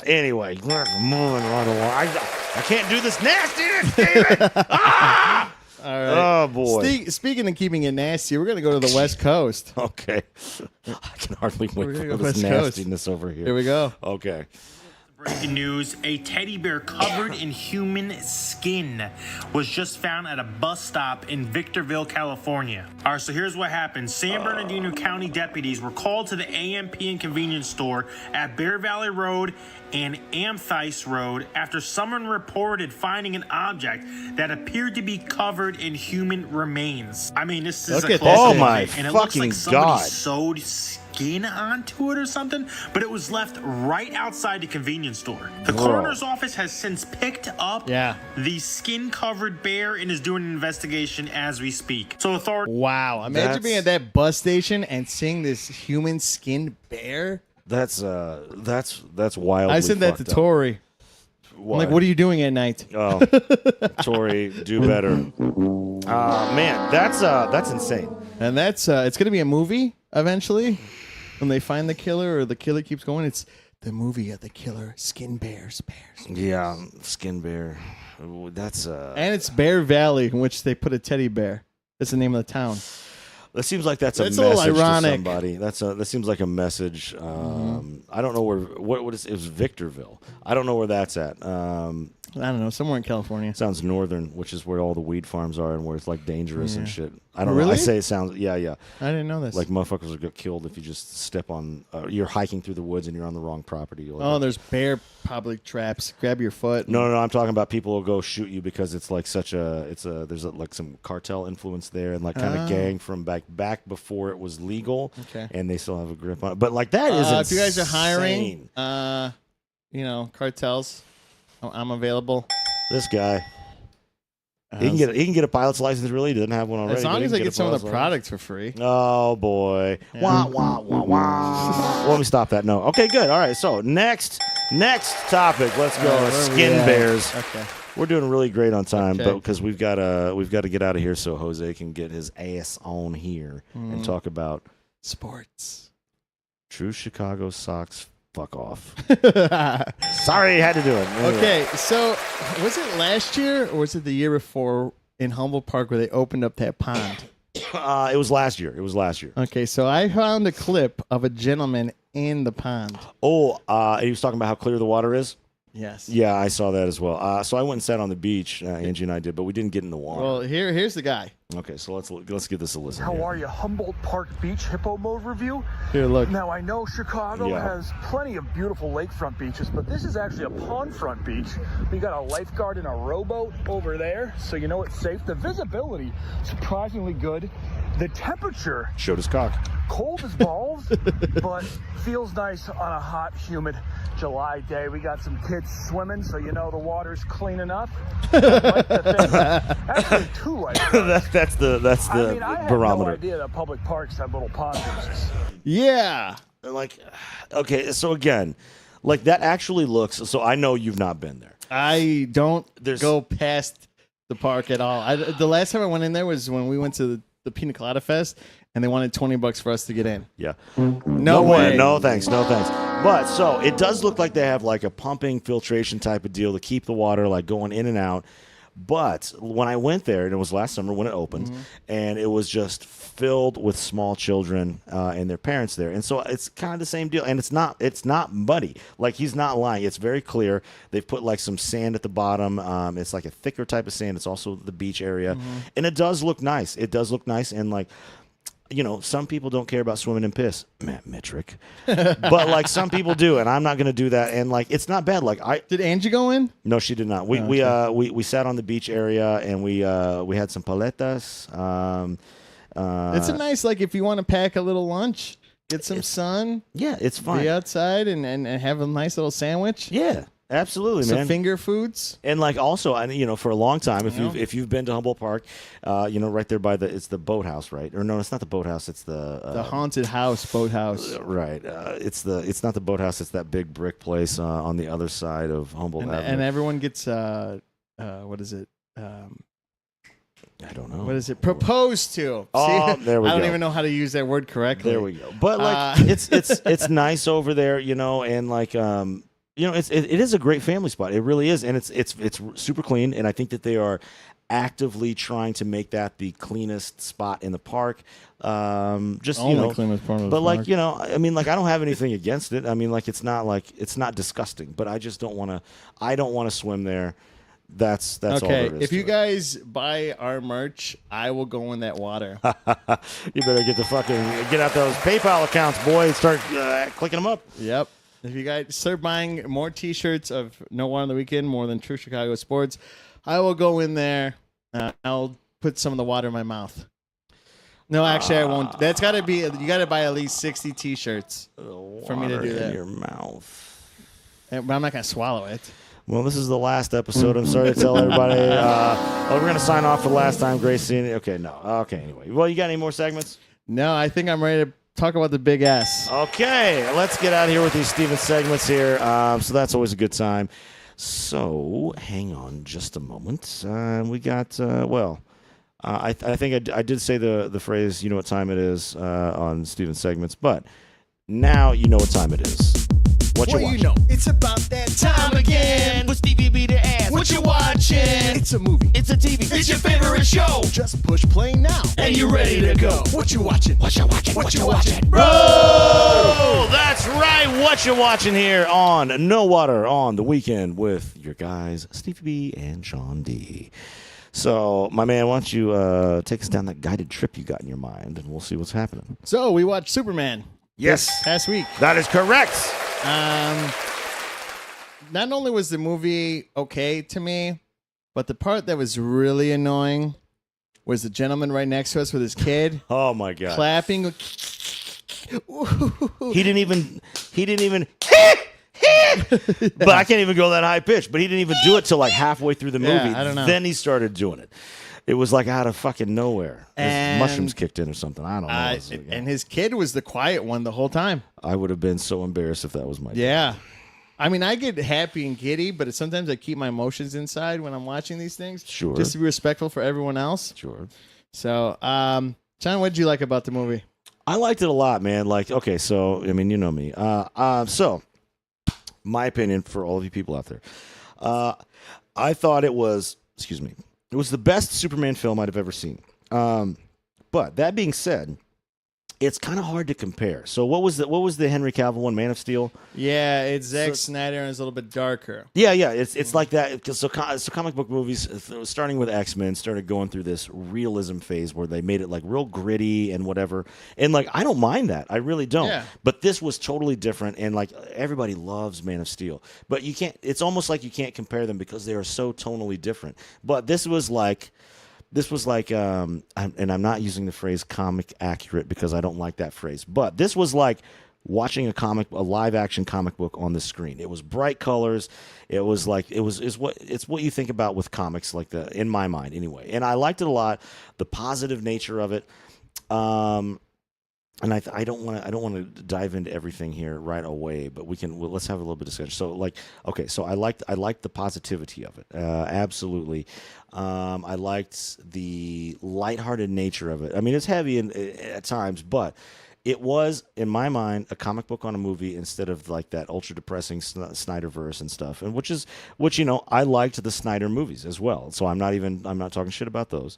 Anyway, we're moving right along. I can't do this nastiness, David. Ah! All right. Oh, boy. Speaking of keeping it nasty, we're going to go to the West Coast. Okay. I can hardly wait gonna for go this West Coast. nastiness over here. Here we go. Okay. Breaking news, a teddy bear covered in human skin was just found at a bus stop in Victorville, California. All right, so here's what happened. San Bernardino County deputies were called to the AMP and convenience store at Bear Valley Road and Amethyst Road after someone reported finding an object that appeared to be covered in human remains. I mean, this is Look a at close this. Oh, look, my and it looks fucking like somebody God. sewed skin onto it or something, but it was left right outside the convenience store. The coroner's office has since picked up the skin-covered bear and is doing an investigation as we speak. So authorities... Wow. Imagine being at that bus station and seeing this human skinned bear. That's wild. I said that to Tori. I'm like, what are you doing at night? Oh, Tori, do better. Man, that's insane. And that's it's going to be a movie eventually when they find the killer or the killer keeps going. It's the movie of the killer, Skin Bears. Yeah, Skin Bear. Ooh, that's And it's Bear Valley, in which they put a teddy bear. That's the name of the town. That seems like that's a It's a little message ironic. to somebody. That seems like a message. I don't know where. What is? It was Victorville. I don't know where that's at. I don't know, somewhere in California. Sounds northern, which is where all the weed farms are and where it's like dangerous and shit. I don't know. Really? I say it sounds. Yeah. I didn't know this. Like motherfuckers will get killed if you just step on. You're hiking through the woods and you're on the wrong property. You'll oh, there's bear public traps. Grab your foot. No. I'm talking about people will go shoot you because it's like such a. There's like some cartel influence there and like kind of gang from back before it was legal. Okay. And they still have a grip on it. But like that is if you guys are insane. hiring, cartels, I'm available. This guy. He can get a pilot's license. Really, he doesn't have one already. As long but he as can I get a some of the pilot's products for free. license. Oh boy! Wah wah wah wah. Let me stop that. No. Okay, good. All right. So next topic. Let's go. Where are we Skin at? bears. Okay. We're doing really great on time, Okay. but because we've got to get out of here so Jose can get his ass on here and talk about Sports. True Chicago Sox. Fuck off. Sorry, I had to do it. Anyway. Okay, so was it last year or was it the year before in Humboldt Park where they opened up that pond? It was last year. Okay, so I found a clip of a gentleman in the pond. Oh, he was talking about how clear the water is. Yes. Yeah, I saw that as well. So I went and sat on the beach. Angie and I did, but we didn't get in the water. Well, here's the guy. Okay, so let's give this a listen. How here. are you? Humboldt Park Beach Hippo Mode review. Here, look. Now, I know Chicago Yeah. has plenty of beautiful lakefront beaches, but this is actually a pondfront beach. We got a lifeguard and a rowboat over there, so you know it's safe. The visibility, surprisingly good. The temperature, Showed his cock. cold as balls, but feels nice on a hot, humid July day. We got some kids swimming, so you know the water's clean enough. Actually, 2 lifeguards. that's the I mean, I had barometer. no idea that public parks have little pond beaches. Yeah. Like, okay, so again, like that actually looks. So I know you've not been there. I don't There's- go past the park at all. The last time I went in there was when we went to the Pina Colada Fest, and they wanted $20 for us to get in. Yeah. No way. No thanks. No thanks. But so it does look like they have like a pumping filtration type of deal to keep the water like going in and out. But when I went there, and it was last summer when it opened, and it was just filled with small children and their parents there, and so it's kind of the same deal. And it's not muddy. Like he's not lying. It's very clear. They've put like some sand at the bottom. It's like a thicker type of sand. It's also the beach area, and it does look nice. It does look nice, and like. You know, some people don't care about swimming in piss, Matt Mitrick, but like some people do, and I'm not going to do that. And like, it's not bad. Like Did Angie go in? no, she did not. We sat on the beach area and we had some paletas. It's a nice, like, if you want to pack a little lunch, get some sun, Yeah, it's fine. be outside, and have a nice little sandwich. Yeah, absolutely, Some man. finger foods. And like also, for a long time, if you've been to Humboldt Park, right there by it's the boathouse, right? Or no, it's not the boathouse. It's the Haunted house, boathouse. right. It's not the boathouse. It's that big brick place on the other side of Humboldt And, Avenue. and everyone gets, what is it? I don't know. What is it? Proposed to. Oh, See? there we I don't go. even know how to use that word correctly. There we go. But like it's nice over there, and like it is a great family spot. It really is, and it's super clean. And I think that they are actively trying to make that the cleanest spot in the park. Just Only cleanest part of the but like park. I mean, like I don't have anything against it. I mean, like it's not disgusting, but I just don't want to. I don't want to swim there. That's all Okay, there is. if to you it. guys buy our merch, I will go in that water. You better get out those PayPal accounts, boy, and start clicking them up. Yep. If you guys start buying more T-shirts of No One on the Weekend, more than True Chicago Sports, I will go in there. I'll put some of the water in my mouth. No, actually, I won't. That's got to be. You got to buy at least 60 T-shirts for me to Water do in that. your mouth. But I'm not gonna swallow it. Well, this is the last episode. I'm sorry to tell everybody. We're going to sign off for the last time. Gracie. Okay, no. Okay, anyway. Well, you got any more segments? No, I think I'm ready to talk about the big S. Okay, let's get out of here with these Steven segments here. So that's always a good time. So hang on just a moment. We got, I think I did say the phrase, you know what time it is on Steven's segments, but now you know what time it is. What you watching? It's about that time again. With Stevie B to ask, what you watching? It's a movie. It's a TV. It's your favorite show. Just push play now. And you ready to go. What you watching? What you watching? What you watching? Oh, that's right. What you watching here on No Water on the Weekend with your guys, Stevie B and Sean D. So, my man, why don't you take us down that guided trip you got in your mind, and we'll see what's happening. So we watched Superman Yes, past week. that is correct. Not only was the movie okay to me, but the part that was really annoying was the gentleman right next to us with his kid Oh my God, clapping. he didn't even. But I can't even go that high pitch. But he didn't even do it till like halfway through the movie. Yeah, I don't know. Then he started doing it. It was like out of fucking nowhere. His And- mushrooms kicked in or something. I don't know. It's like- And his kid was the quiet one the whole time. I would have been so embarrassed if that was my. Yeah. I mean, I get happy and giddy, but sometimes I keep my emotions inside when I'm watching these things. Sure. Just to be respectful for everyone else. Sure. So, John, what did you like about the movie? I liked it a lot, man. Like, okay, so I mean, you know me. So my opinion for all of you people out there, I thought it was. Excuse me. It was the best Superman film I'd have ever seen. But that being said, it's kind of hard to compare. So what was the Henry Cavill one, Man of Steel? Yeah, it's Zack Snyder and it's a little bit darker. Yeah, it's like that. So comic book movies, starting with X-Men, started going through this realism phase where they made it like real gritty and whatever. And like I don't mind that, I really don't. Yeah. But this was totally different, and like everybody loves Man of Steel, but you can't. It's almost like you can't compare them because they are so tonally different. But this was like. And I'm not using the phrase comic accurate because I don't like that phrase, but this was like watching a live action comic book on the screen. It was bright colors. It was like, it's what you think about with comics, like in my mind anyway. And I liked it a lot, the positive nature of it. And I don't want to dive into everything here right away, but let's have a little bit of discussion. So so I liked the positivity of it, absolutely. I liked the lighthearted nature of it. I mean, it's heavy at times, but it was, in my mind, a comic book on a movie instead of like that ultra depressing Snyderverse and stuff. And which I liked the Snyder movies as well. So I'm not talking shit about those.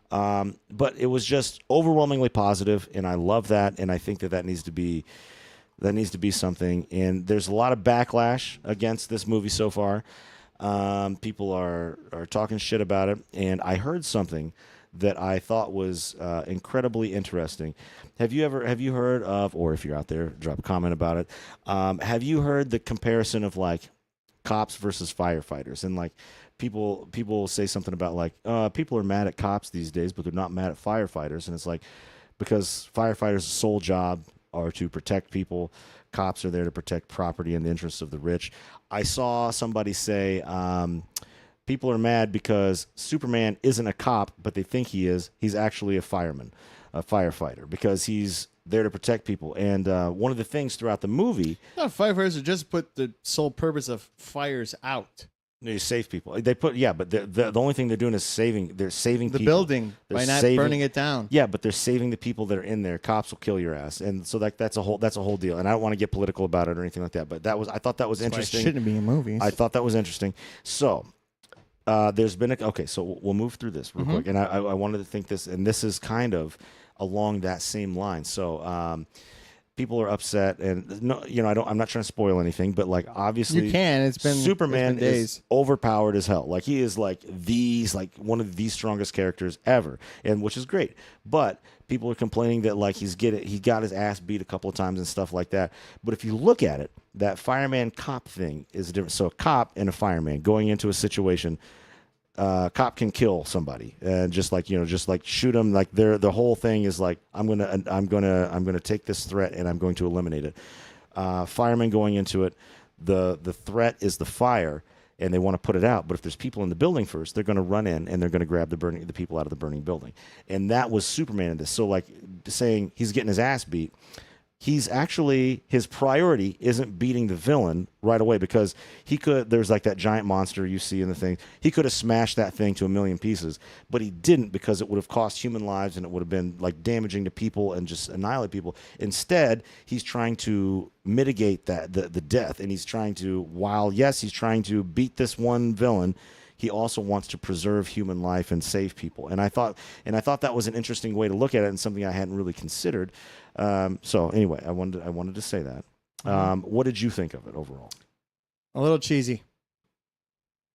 But it was just overwhelmingly positive, and I love that, and I think that needs to be something. And there's a lot of backlash against this movie so far. People are talking shit about it, and I heard something that I thought was incredibly interesting. Have you heard of, or if you're out there, drop a comment about it. Have you heard the comparison of like cops versus firefighters, and like people say something about like people are mad at cops these days, but they're not mad at firefighters, and it's like because firefighters' sole job are to protect people, cops are there to protect property and the interests of the rich. I saw somebody say people are mad because Superman isn't a cop, but they think he is. He's actually a firefighter, because he's there to protect people. And one of the things throughout the movie, firefighters are just put the sole purpose of fires out. They save people. They put but the only thing they're doing is saving. They're saving the people. Building by not burning it down. Yeah, but they're saving the people that are in there. Cops will kill your ass, and so that's a whole deal. And I don't want to get political about it or anything like that. But I thought that was interesting. It shouldn't be in movies. I thought that was interesting. So there's been so we'll move through this real quick, and I wanted to think this, and this is kind of along that same line. So. People are upset, and no, I'm not trying to spoil anything, but like obviously, you can. Superman days. is overpowered as hell. Like he is like one of the strongest characters ever, and which is great. But people are complaining that like he got his ass beat a couple of times and stuff like that. But if you look at it, that fireman cop thing is different. So a cop and a fireman going into a situation. Cop can kill somebody and just like shoot them. Like the whole thing is like I'm gonna take this threat and I'm going to eliminate it. Firemen going into it, the threat is the fire and they want to put it out. But if there's people in the building first, they're going to run in and they're going to grab the people out of the burning building. And that was Superman in this. So like saying he's getting his ass beat. His priority isn't beating the villain right away, because there's like that giant monster you see in the thing. He could have smashed that thing to a million pieces, but he didn't, because it would have cost human lives and it would have been like damaging to people and just annihilate people. Instead, he's trying to mitigate the death, and he's trying to, he's trying to beat this one villain, he also wants to preserve human life and save people. And I thought that was an interesting way to look at it, and something I hadn't really considered. So anyway, I wanted to say that. What did you think of it overall? A little cheesy.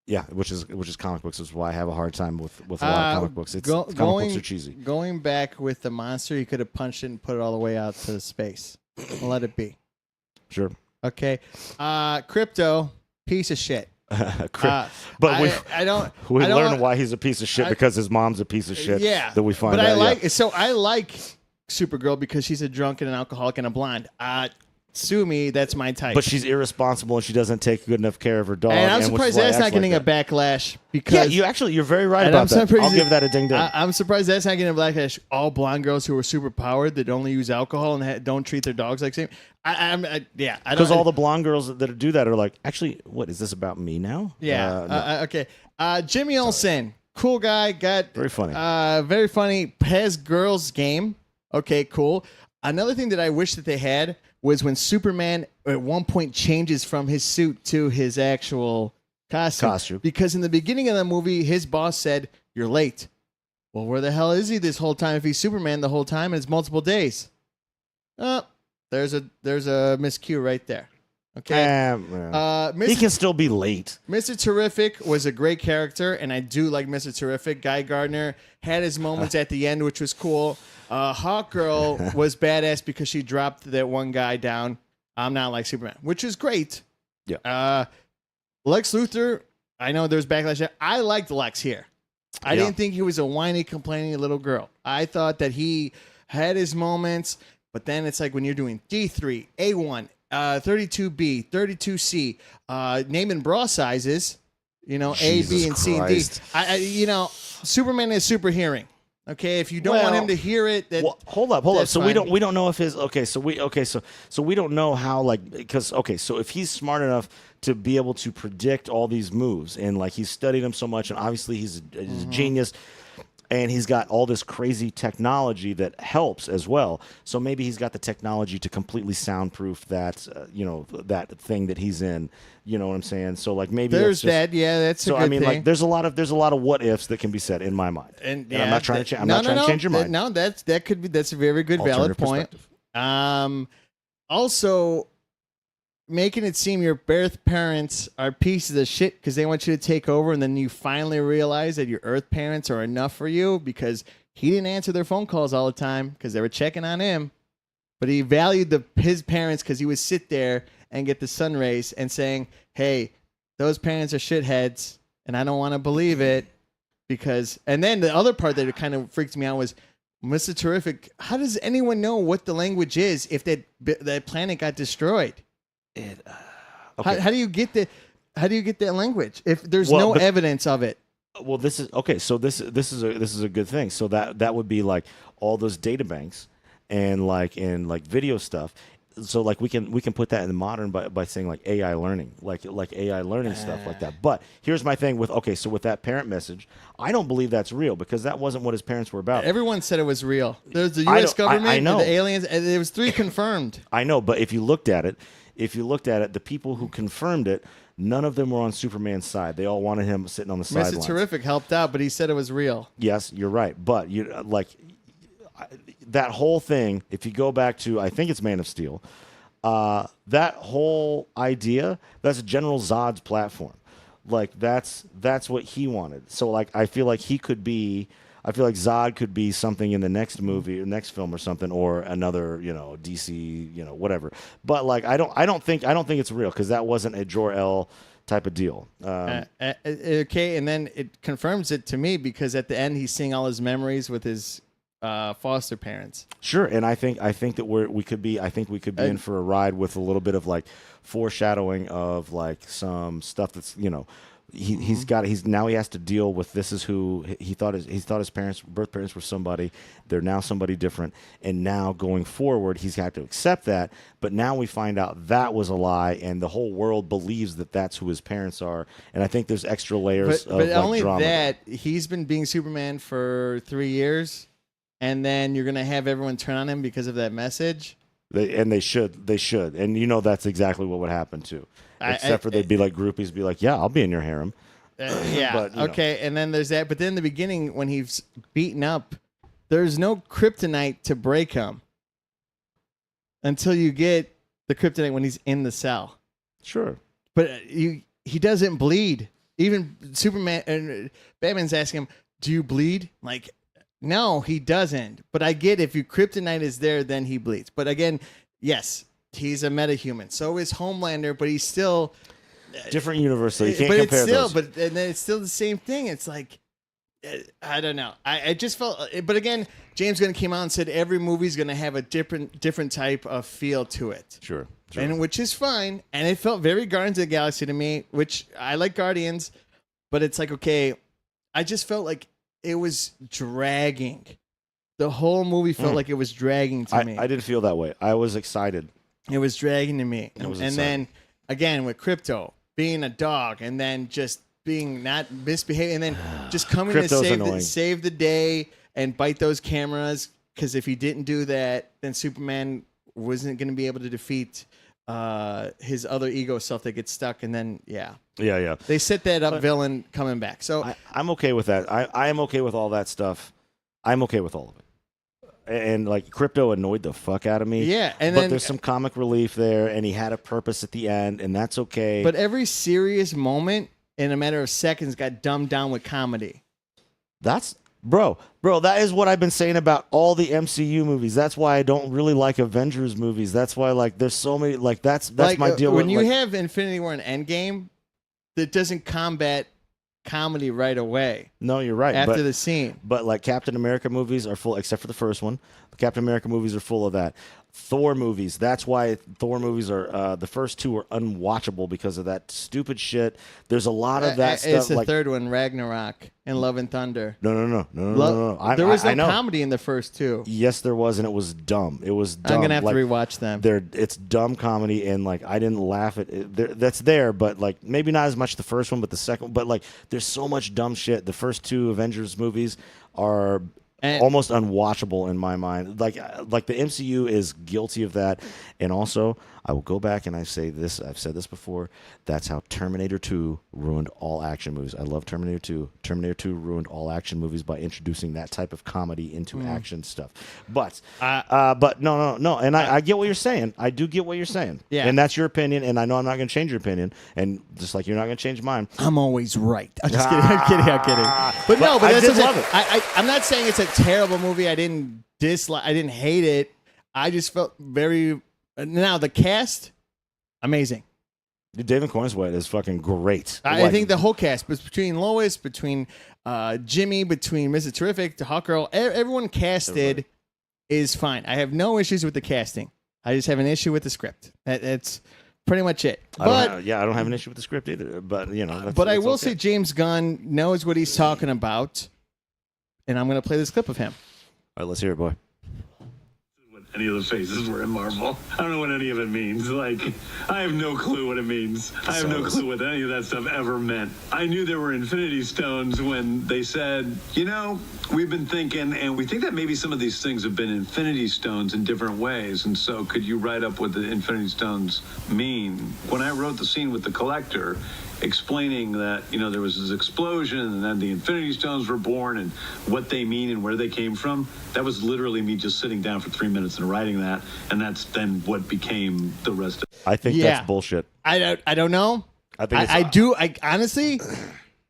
Yeah, which is comic books is why I have a hard time with a lot of comic books. Comic books are cheesy. Going back with the monster, you could have punched it and put it all the way out to space. Let it be. Sure. Okay. Crypto, piece of shit. But we learn why he's a piece of shit, because his mom's a piece of shit. Yeah, that we find. But out, I like Supergirl because she's a drunk and an alcoholic and a blonde. Sue me, that's my type. But she's irresponsible and she doesn't take good enough care of her dog. And I'm surprised that's not getting a backlash. Because you're very right about that. I'll give that a ding ding. I'm surprised that's not getting a backlash. All blonde girls who are super powered that only use alcohol and don't treat their dogs like same. Because all the blonde girls that do that are like, actually, what is this about me now? Yeah. No. Okay. Jimmy Olsen, cool guy, got very funny. Very funny. Has girls game. Okay, cool. Another thing that I wish that they had was when Superman at one point changes from his suit to his actual costume. Because in the beginning of the movie, his boss said, you're late. Well, where the hell is he this whole time if he's Superman the whole time and it's multiple days? Oh, there's a miscue right there. Okay. He can still be late. Mr. Terrific was a great character, and I do like Mr. Terrific. Guy Gardner had his moments at the end, which was cool. Hawkgirl was badass because she dropped that one guy down. I'm not like Superman, which is great. Yeah. Lex Luthor, I know there's backlash. I liked Lex here. I didn't think he was a whiny, complaining little girl. I thought that he had his moments, but then it's like when you're doing D3, A1, 32B, 32C, naming bra sizes, A, B, and C, and D. Superman is super hearing. Okay, if you don't want him to hear it, then hold up. So we don't know if his so we don't know how because so if he's smart enough to be able to predict all these moves and he's studied them so much and obviously he's a genius. And he's got all this crazy technology that helps as well. So maybe he's got the technology to completely soundproof that, that thing that he's in. You know what I'm saying? So maybe there's that. Yeah, that's so. A good thing. There's a lot of what ifs that can be said in my mind. And I'm not trying to. I'm not trying to change your mind. No, that's a very good valid point. Also, making it seem your birth parents are pieces of shit because they want you to take over, and then you finally realize that your earth parents are enough for you because he didn't answer their phone calls all the time because they were checking on him, but he valued his parents because he would sit there and get the sun rays and saying, hey, those parents are shitheads, and I don't want to believe it because... And then the other part that kind of freaked me out was Mr. Terrific. How does anyone know what the language is if that planet got destroyed? Okay. How do you get that language if there's no evidence of it? Well, this is okay. So this is a good thing. So that would be all those data banks and video stuff. So we can put that in the modern by saying AI learning, like AI learning stuff like that. But here's my thing with with that parent message, I don't believe that's real because that wasn't what his parents were about. Everyone said it was real. There's the U.S. government, I know. the aliens, and there was 3 confirmed. I know, but if you looked at it, the people who confirmed it, none of them were on Superman's side. They all wanted him sitting on the sidelines. Mr. Terrific helped out, but he said it was real. Yes, you're right. But that whole thing, if you go back to, I think it's Man of Steel, that whole idea, that's General Zod's platform. That's what he wanted. So I feel like Zod could be something in the next movie or next film or something, or another, DC, whatever. But I don't think it's real because that wasn't a Jor-El type of deal. Okay, and then it confirms it to me because at the end he's seeing all his memories with his foster parents. Sure, and I think that we could be in for a ride with a little bit of foreshadowing of some stuff that's he has to deal with. This is who he thought his birth parents were somebody. They're now somebody different, and now going forward he's got to accept that. But now we find out that was a lie, and the whole world believes that that's who his parents are. And I think there's extra layers of but only drama. That he's been being Superman for 3 years, and then you're gonna have everyone turn on him because of that message. They should, and that's exactly what would happen too. Except for they'd be groupies, be yeah, I'll be in your harem. Yeah, but, okay, and then there's that. But then in the beginning, when he's beaten up, there's no kryptonite to break him until you get the kryptonite when he's in the cell. Sure, but he doesn't bleed. Even Superman and Batman's asking him, "Do you bleed?" No, he doesn't. But I get if your kryptonite is there, then he bleeds. But again, yes, he's a metahuman. So is Homelander, but he's still different universe. So you can't compare those. But then it's still the same thing. It's I don't know. I just felt. But again, James Gunn came out and said every movie's going to have a different type of feel to it. Sure. And which is fine. And it felt very Guardians of the Galaxy to me, which I like Guardians, but it's okay. I just felt like it was dragging. The whole movie felt like it was dragging to me. I didn't feel that way. I was excited. It was dragging to me. And then, again, with Crypto being a dog and then just being not misbehaving and then just coming to save the day and bite those cameras because if he didn't do that, then Superman wasn't going to be able to defeat his other ego self that gets stuck, and then yeah. they set that up villain coming back. So I'm okay with that. I am okay with all that stuff. I'm okay with all of it. And like Crypto annoyed the fuck out of me. Yeah, but there's some comic relief there, and he had a purpose at the end, and that's okay. But every serious moment in a matter of seconds got dumbed down with comedy. That's bro. That is what I've been saying about all the MCU movies. That's why I don't really like Avengers movies. That's why like there's so many like that's like, my deal. When with, you like, have Infinity War and Endgame, that doesn't combat comedy right away. No, you're right. After the scene. But like Captain America movies are full, except for the first one. The Captain America movies are full of that. Thor movies. That's why Thor movies are the first two are unwatchable because of that stupid shit. There's a lot of that stuff. It's the like, third one, Ragnarok and Love and Thunder. No. There was no I know. comedy in the first two. Yes, there was, and it was dumb. It was dumb. I'm gonna have like, to rewatch them. It's dumb comedy, and like I didn't laugh at it. That's there, but like maybe not as much the first one, but the second. But like there's so much dumb shit. The first two Avengers movies are almost unwatchable in my mind. Like the MCU is guilty of that. And also, I will go back and I say this. I've said this before. That's how Terminator 2 ruined all action movies. I love Terminator 2. Terminator 2 ruined all action movies by introducing that type of comedy into action stuff. But no. And I get what you're saying. I do get what you're saying. Yeah. And that's your opinion. And I know I'm not going to change your opinion. And just like you're not going to change mine. I'm always right. I'm just kidding. I'm kidding. But no, but I that's did what love it. I'm not saying it's a terrible movie. I didn't dislike. I didn't hate it. I just felt very. Now the cast, amazing. David Cornswet is fucking great. I think the whole cast, between Lois, between Jimmy, between Mr. Terrific, to Hawkgirl, everyone casted is fine. I have no issues with the casting. I just have an issue with the script. That's pretty much it. I don't have an issue with the script either. But you know, but I will okay. say James Gunn knows what he's talking about, and I'm going to play this clip of him. All right, let's hear it, boy. Any of the faces were in Marvel. I don't know what any of it means. Like, I have no clue what it means. I have no clue what any of that stuff ever meant. I knew there were Infinity Stones when they said, you know, we've been thinking, and we think that maybe some of these things have been Infinity Stones in different ways. And so could you write up what the Infinity Stones mean? When I wrote the scene with the Collector, explaining that, you know, there was this explosion and then the Infinity Stones were born and what they mean and where they came from, that was literally me just sitting down for 3 minutes and writing that, and that's then what became the rest of it. I think that's bullshit. I don't know. I honestly,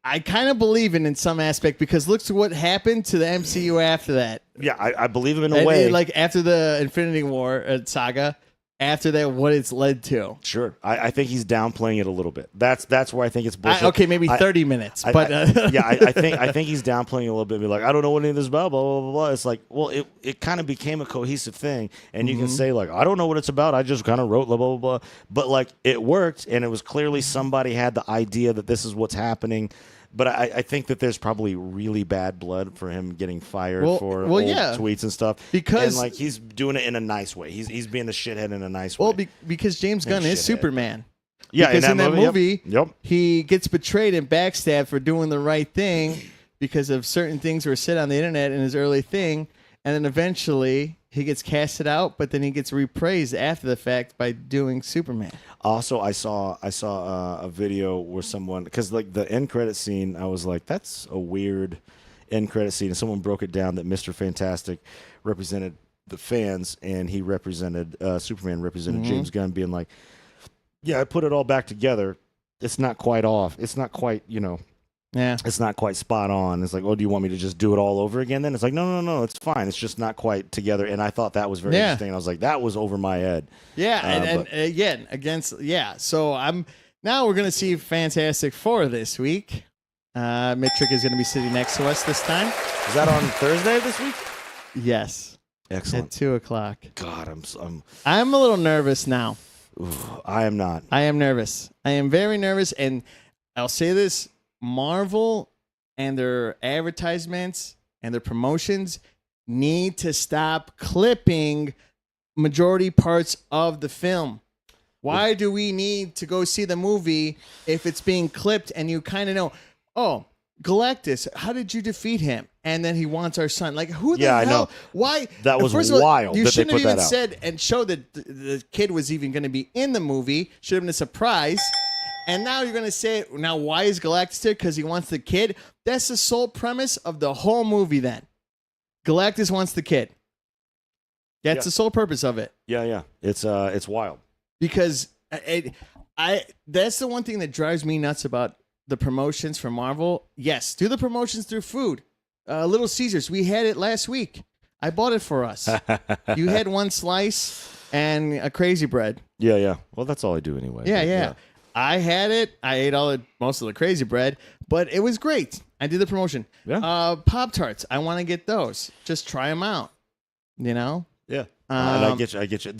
I kind of believe in some aspect, because look to what happened to the MCU after that. Yeah, I believe him in a way. Like after the Infinity War saga, after that, what it's led to. Sure. I think he's downplaying it a little bit. That's where I think it's bullshit. Maybe 30 minutes. But I think he's downplaying it a little bit. Be like, I don't know what any of this is about, blah, blah, blah, blah. It's like, well, it kind of became a cohesive thing. And you can say, like, I don't know what it's about. I just kind of wrote blah, blah, blah, blah. But, like, it worked, and it was clearly somebody had the idea that this is what's happening. But I think that there's probably really bad blood for him getting fired for old tweets and stuff. Because and like he's doing it in a nice way. He's being a shithead in a nice way. Well, because James Gunn is Superman. Yeah, because in that movie, yep. He gets betrayed and backstabbed for doing the right thing because of certain things that were said on the internet in his early thing, and then eventually he gets casted out, but then he gets repraised after the fact by doing Superman. Also, I saw a video where someone, because like the end credit scene, I was like, that's a weird end credit scene. And someone broke it down that Mr. Fantastic represented the fans, and he represented Superman represented James Gunn, being like, yeah, I put it all back together. It's not quite off. It's not quite, it's not quite spot on. It's like, oh, do you want me to just do it all over again then? It's like, no, it's fine. It's just not quite together. And I thought that was very interesting. I was like, that was over my head. Yeah, and again, so now we're going to see Fantastic Four this week. Mittrick is going to be sitting next to us this time. Is that on Thursday this week? Yes. Excellent. At 2:00. God, I'm a little nervous now. Ooh, I am not. I am nervous. I am very nervous, and I'll say this. Marvel and their advertisements and their promotions need to stop clipping majority parts of the film. Why do we need to go see the movie if it's being clipped and you kind of know, oh, Galactus, how did you defeat him? And then he wants our son. Like, who the Yeah, I hell? know. Why? That was First of all, wild you that they shouldn't put have even that out. said and showed that the kid was even going to be in the movie. Should have been a surprise. And now you're going to say, now why is Galactus there? Because he wants the kid. That's the sole premise of the whole movie then. Galactus wants the kid. That's the sole purpose of it. Yeah. It's wild. Because that's the one thing that drives me nuts about the promotions for Marvel. Yes, do the promotions through food. Little Caesars, we had it last week. I bought it for us. You had one slice and a crazy bread. Yeah. Well, that's all I do anyway. Yeah. but I had it. I ate most of the crazy bread, but it was great. I did the promotion. Yeah. Pop-Tarts, I want to get those. Just try them out. You know? Yeah. And I get you.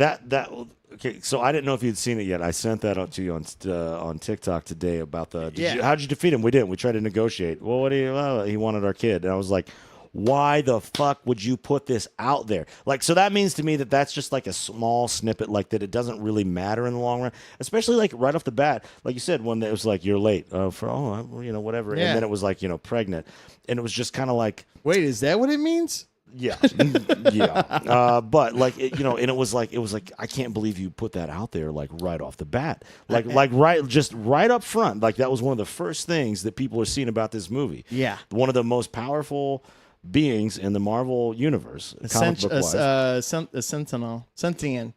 Okay, so I didn't know if you'd seen it yet. I sent that out to you on TikTok today about how'd you defeat him? We didn't. We tried to negotiate. Well, he wanted our kid. And I was like, why the fuck would you put this out there? Like, so that means to me that that's just like a small snippet, like that it doesn't really matter in the long run, especially like right off the bat. Like you said, when it was like, you're late whatever. Yeah. And then it was like, pregnant. And it was just kind of like, wait, is that what it means? yeah. But like, and it was like, I can't believe you put that out there, like right off the bat, like right up front. Like that was one of the first things that people are seeing about this movie. Yeah. One of the most powerful beings in the Marvel universe, comic book wise. A Sentinel. Sentient.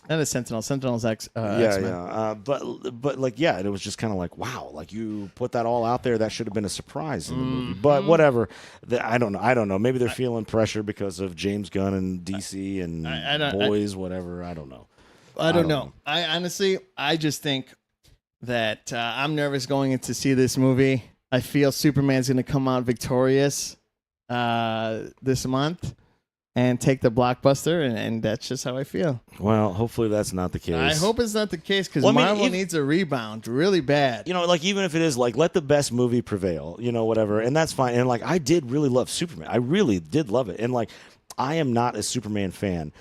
Not a Sentinel. Sentinel's X-Men. But like, yeah, it was just kind of like, wow, like you put that all out there. That should have been a surprise in the movie. But whatever. I don't know. Maybe they're feeling pressure because of James Gunn and DC and whatever. I don't know. I don't know. I honestly, I just think that I'm nervous going in to see this movie. I feel Superman's going to come out victorious this month and take the blockbuster, and that's just how I feel. Well, hopefully that's not the case. I hope it's not the case, because Marvel needs a rebound really bad. Like even if it is like, let the best movie prevail, whatever, and that's fine. And like, I did really love Superman. I really did love it. And like, I am not a Superman fan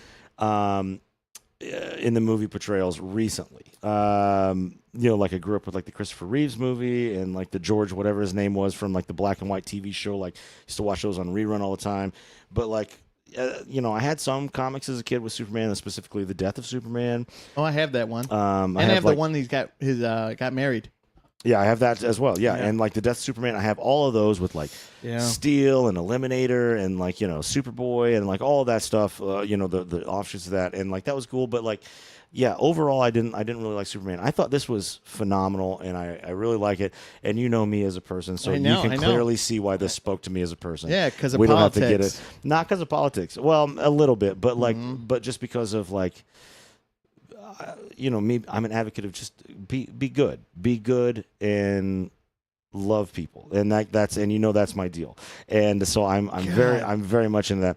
in the movie portrayals recently. Like I grew up with like the Christopher Reeves movie and like the George, whatever his name was, from like the black and white TV show. Like, used to watch those on rerun all the time. But like, I had some comics as a kid with Superman, and specifically the Death of Superman. Oh, I have that one. I have the one he's got got married. Yeah, I have that as well. Yeah, and like the Death of Superman, I have all of those with like Steel and Eliminator and like Superboy and like all of that stuff. The offshoots of that, and like that was cool. But like, yeah, overall, I didn't really like Superman. I thought this was phenomenal, and I really like it. And you know me as a person, so you can clearly see why this spoke to me as a person. Yeah, because of we politics. don't have to get it, not because of politics. Well, a little bit, but like, but just because of like, me. I'm an advocate of just be good, and love people, and that's my deal. And so I'm very much into that.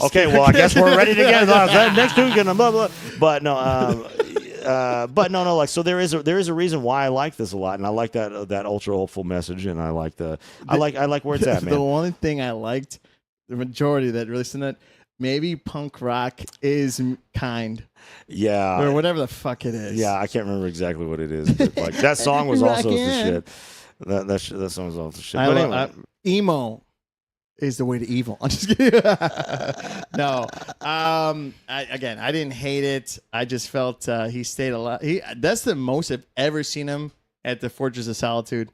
Okay, well, I guess we're ready to get next week and blah blah. But no, like, so there is a reason why I like this a lot, and I like that ultra hopeful message, and I like I like where it's at, man. The one thing I liked, the majority that really said that, maybe punk rock is kind. Yeah, or whatever the fuck it is. Yeah, I can't remember exactly what it is, but like that song was also the shit. That song was also the shit. But anyway. Emo is the way to evil. I'm just kidding. No. I didn't hate it. I just felt he stayed alive. That's the most I've ever seen him at the Fortress of Solitude.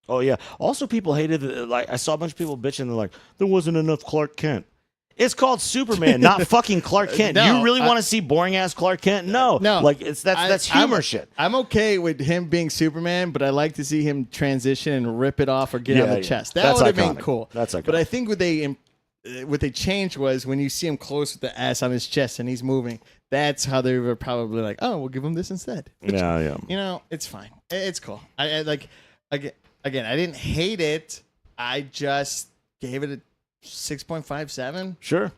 Oh yeah. Also, people hated it. Like, I saw a bunch of people bitching. They're like, there wasn't enough Clark Kent. It's called Superman, not fucking Clark Kent. No, you really want to see boring ass Clark Kent? No. Like, that's humor shit. I'm okay with him being Superman, but I like to see him transition and rip it off or get on the chest. That would have been cool. That's iconic. But I think what they changed was when you see him close with the ass on his chest and he's moving. That's how they were probably like, oh, we'll give him this instead. Yeah. It's fine. It's cool. I like again. I didn't hate it. I just gave it a 6.57. Sure.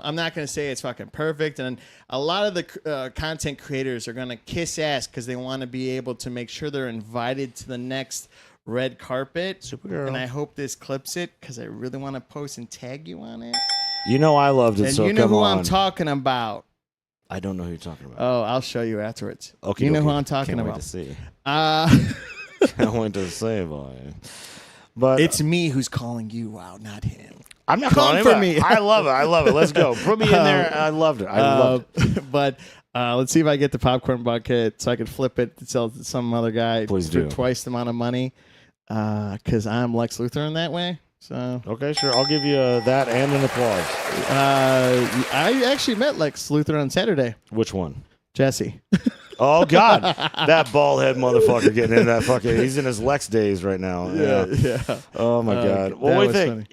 I'm not going to say it's fucking perfect. And a lot of the content creators are going to kiss ass because they want to be able to make sure they're invited to the next red carpet. Supergirl. And I hope this clips it because I really want to post and tag you on it. I loved it. And so you know come who on. I'm talking about. I don't know who you're talking about. Oh, I'll show you afterwards. Okay. You know who I'm talking Can't about. Wait to see. Uh, Can't wait to see, boy. But It's me who's calling you out, not him. I'm not Come calling him for out. me. I love it. I love it. Let's go. Put me in there. I loved it. I loved it. But let's see if I get the popcorn bucket so I can flip it to sell it to some other guy Please for do. twice the amount of money. Because I'm Lex Luthor in that way. So Okay, sure. I'll give you that and an applause. I actually met Lex Luthor on Saturday. Which one? Jesse. Oh God, that bald head motherfucker getting in that fucking. He's in his Lex days right now. Yeah. Oh my God. Well, that what do you was think? funny.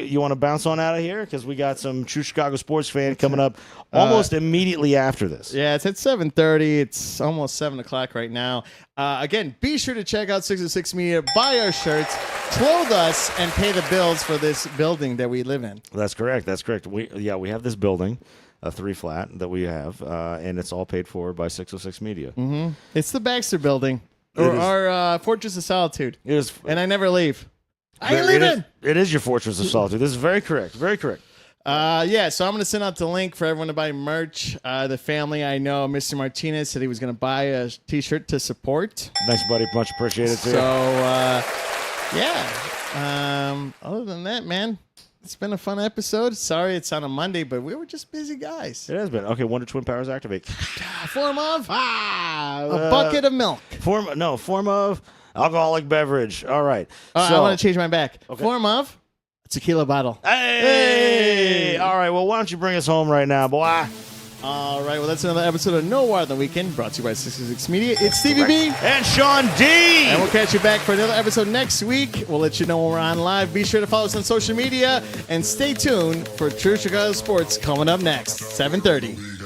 You wanna bounce on out of here because we got some true Chicago sports fan coming up almost immediately after this. Yeah, it's at 7:30. It's almost 7 o'clock right now. Again, be sure to check out 606 Media, buy our shirts, clothe us, and pay the bills for this building that we live in. That's correct. That's correct. We have this building, a 3-flat that we have, and it's all paid for by 606 Media. Mm-hmm. It's the Baxter Building, It or is. our Fortress of Solitude. It is. And I never leave. I ain't It is- leaving. It is your fortress of solitude. This is very correct. Very correct. Yeah, so I'm going to send out the link for everyone to buy merch. The family I know, Mr. Martinez, said he was going to buy a T-shirt to support. Thanks, buddy. Much appreciated. So, yeah. Other than that, man, it's been a fun episode. Sorry it's on a Monday, but we were just busy guys. It has been. Okay, Wonder Twin powers activate. Form of a bucket of milk. Form of alcoholic beverage. All right. I want to change my back. Form of a tequila bottle. Hey! All right. Well, why don't you bring us home right now, boy? All right. Well, that's another episode of No Water on the Weekend, brought to you by 606 Media. It's Stevie B. And Sean D. And we'll catch you back for another episode next week. We'll let you know when we're on live. Be sure to follow us on social media and stay tuned for True Chicago Sports coming up next, 7:30.